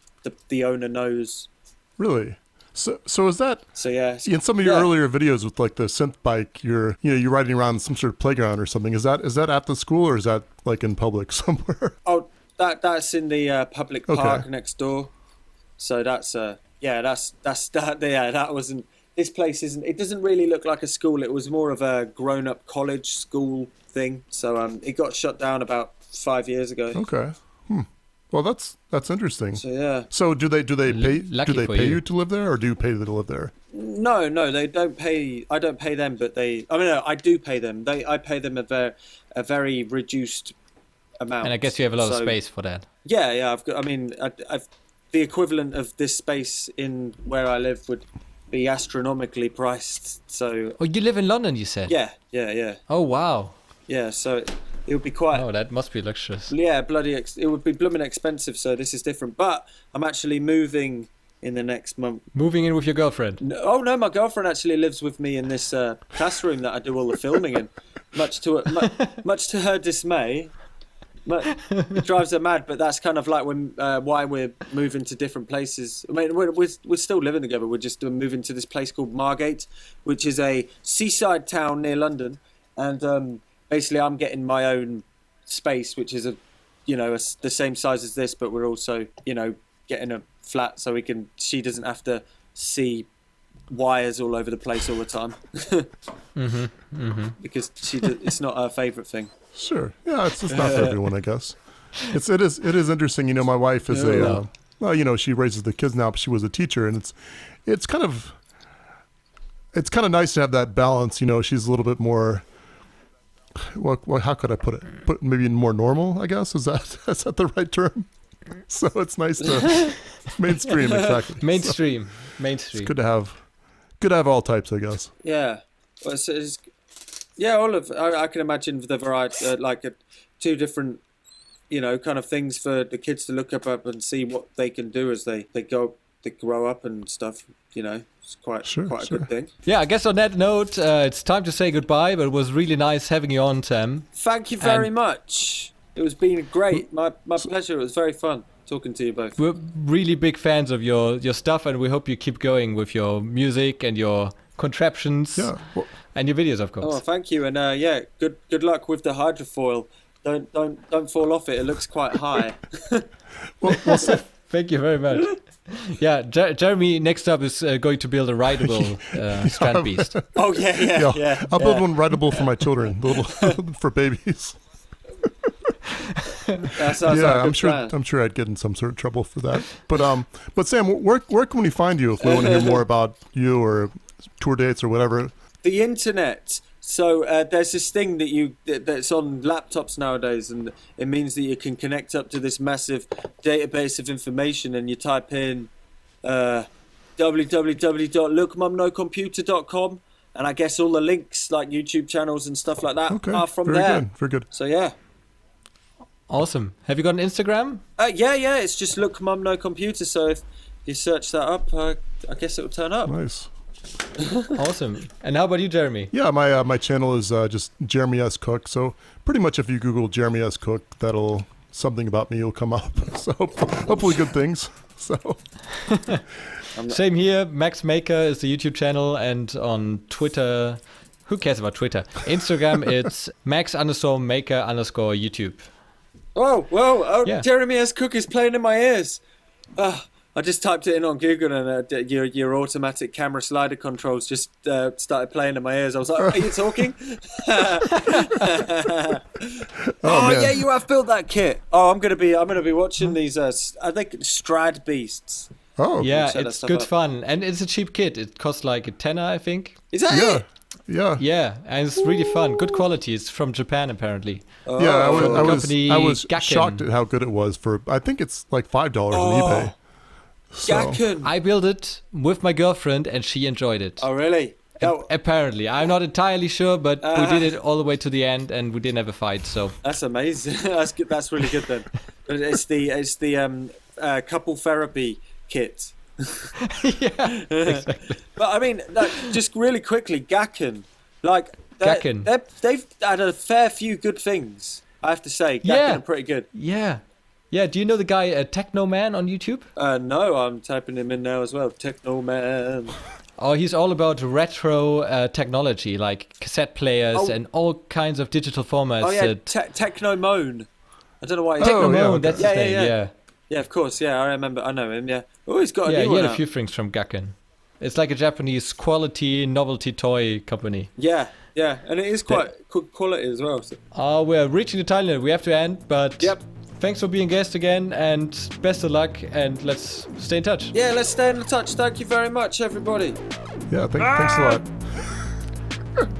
C: the owner knows.
B: really. So is that
C: So yeah,
B: in some of your
C: yeah.
B: earlier videos with like the synth bike? You're riding around some sort of playground or something. Is that at the school or is that like in public somewhere?
C: Oh, that's in the public
B: Okay.
C: park next door. So that's that. Yeah, that wasn't. This place isn't. It doesn't really look like a school. It was more of a grown-up college school thing. So it got shut down about 5 years ago.
B: Okay. Well, that's interesting.
C: So yeah.
B: So do they pay
A: Lucky
B: do they
A: for
B: pay
A: you.
B: you to live there or do you pay them to live there?
C: No, they don't pay. I don't pay them, but they. I mean, no, I do pay them. I pay them a very reduced amount.
A: And I guess you have a lot of
C: So,
A: space for that.
C: Yeah. I've got. I mean, I've the equivalent of this space in where I live would be astronomically priced. So
A: Oh, you live in London, you said?
C: yeah.
A: Oh, wow.
C: Yeah. So it would be quite.
A: Oh, that must be luxurious.
C: Yeah, it would be blooming expensive. So this is different. But I'm actually moving in the next month.
A: Moving in with your girlfriend.
C: No, my girlfriend actually lives with me in this classroom that I do all the filming in. Much to her dismay. It drives her mad, but that's kind of like why we're moving to different places. I mean, we're still living together. We're just moving to this place called Margate, which is a seaside town near London, and basically I'm getting my own space, which is the same size as this, but we're also getting a flat so she doesn't have to see wires all over the place all the time. Because it's not her favourite thing.
B: Sure. Yeah, it's not for everyone, I guess. It is interesting. My wife is she raises the kids now, but she was a teacher, and it's kind of nice to have that balance. She's a little bit more. Well, how could I put it? Put maybe more normal, I guess. Is that the right term? So it's nice to mainstream, exactly.
A: Mainstream.
B: It's good to have all types, I guess.
C: Yeah. Well, all of I can imagine the variety, two different, kind of things for the kids to look up and see what they can do as they grow up and stuff. It's quite a good thing.
A: Yeah, I guess on that note, it's time to say goodbye, but it was really nice having you on, Sam.
C: Thank you very much. It was been great. My pleasure. It was very fun talking to you both.
A: We're really big fans of your stuff, and we hope you keep going with your music and your contraptions.
B: Yeah. Well,
A: and your videos, of course.
C: Oh, thank you, and good luck with the hydrofoil. Don't fall off it. It looks quite high.
B: well,
A: Thank you very much. Yeah, Jeremy next up is going to build a rideable strand beast.
C: Oh yeah.
B: I'll build one rideable for my children, for babies.
C: That sounds like a good plan.
B: I'm sure I'd get in some sort of trouble for that. But Sam, where can we find you if we want to hear more about you or tour dates or whatever?
C: The internet. So there's this thing that's on laptops nowadays, and it means that you can connect up to this massive database of information, and you type in www.lookmumnocomputer.com, and I guess all the links like YouTube channels and stuff like that are from there.
B: Very good.
C: So yeah.
A: Awesome. Have you got an Instagram?
C: Yeah. It's just Look Mum No Computer. So if you search that up, I guess it will turn up.
B: Nice.
A: Awesome. And how about you, Jeremy?
B: Yeah, my channel is just Jeremy S. Cook. So pretty much if you Google Jeremy S. Cook, something about me will come up. So hopefully good things. So
A: Same here. Max Maker is the YouTube channel, and on Twitter, who cares about Twitter? Instagram, it's Max_Maker_YouTube.
C: Oh,
A: Yeah.
C: Jeremy S. Cook is playing in my ears. I just typed it in on Google, and your automatic camera slider controls just started playing in my ears. I was like, are you talking? Yeah, you have built that kit. Oh, I'm gonna be watching these. I think Strad Beasts.
B: Oh,
A: Yeah,
C: set that
A: it's
C: stuff
A: good
C: up.
A: fun, and it's a cheap kit. It costs like a tenner, I think.
C: Is that
B: yeah.
C: it?
B: Yeah.
A: Yeah, and it's really fun. Good quality. It's from Japan, apparently.
B: Yeah, I
A: company
B: was
A: Gakken.
B: shocked at how good it was I think it's like $5 on eBay. So,
C: Gakken.
A: I built it with my girlfriend, and she enjoyed it.
C: Oh, really? Oh,
A: Apparently, I'm not entirely sure, but we did it all the way to the end, and we didn't have a fight. So
C: that's amazing. That's good. That's really good then. But it's the couple therapy kit.
A: yeah, exactly.
C: But I mean, just really quickly, Gakken. They've had a fair few good things, I have to say. Gakken are pretty good.
A: Yeah, Yeah, do you know the guy Techno Man on YouTube?
C: No, I'm typing him in now as well. Techno Man.
A: Oh, he's all about retro technology, like cassette players and all kinds of digital formats.
C: Oh yeah, Techno Moan. I don't know why.
A: Techno
B: yeah,
A: Moan,
B: okay.
A: that's his name. Yeah.
C: Yeah, of course. Yeah, I remember. I know him. Yeah. Oh, he's got a
A: Yeah,
C: new
A: he had
C: one
A: a few things from Gakken. It's like a Japanese quality novelty toy company.
C: Yeah, and it is quite good quality as well. So.
A: We're reaching the time limit. We have to end, but
C: Yep.
A: thanks for being guest again, and best of luck, and let's stay in touch.
C: Yeah, let's stay in touch. Thank you very much, everybody.
B: Yeah, thanks a lot.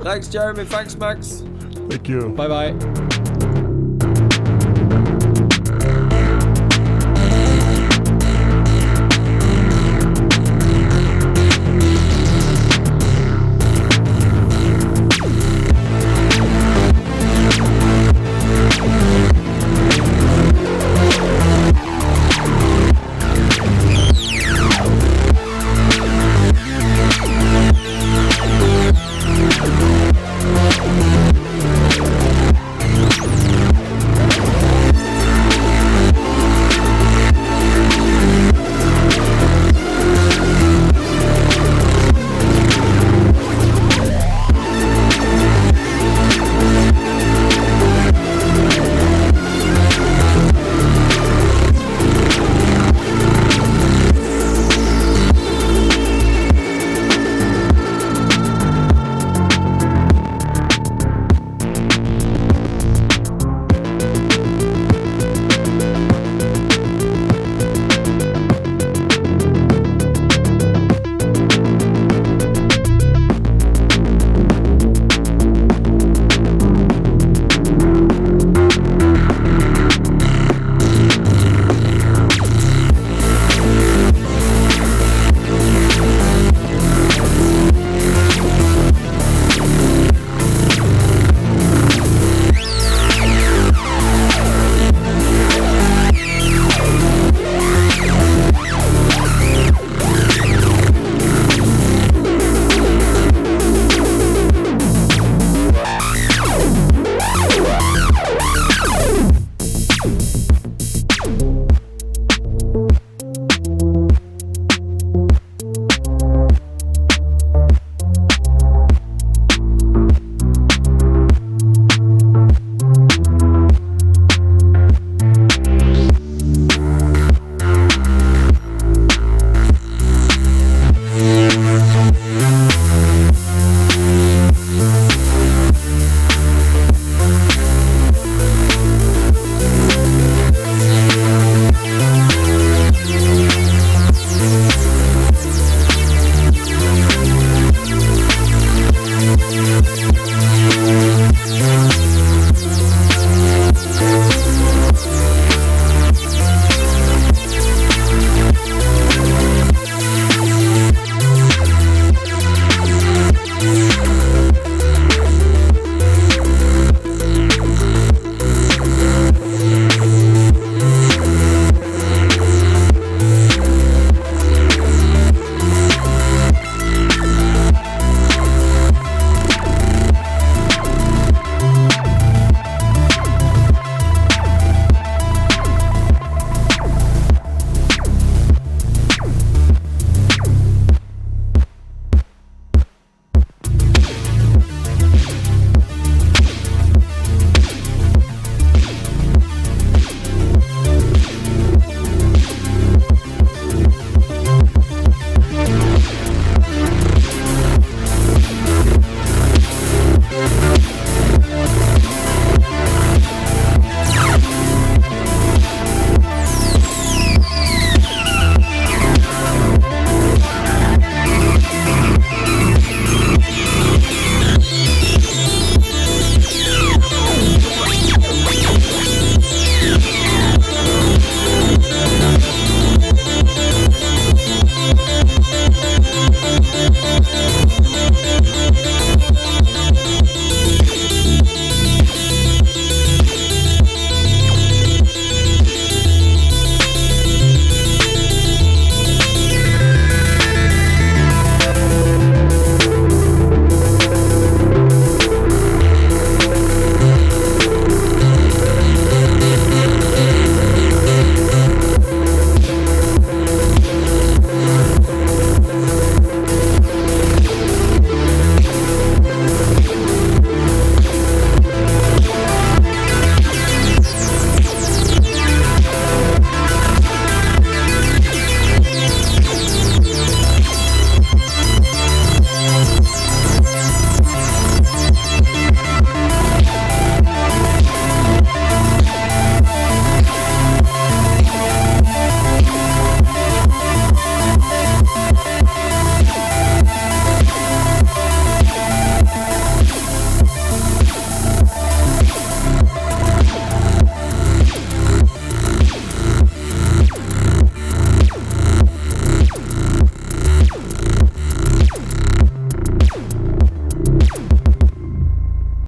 C: Thanks, Jeremy. Thanks, Max.
B: Thank you.
A: Bye-bye.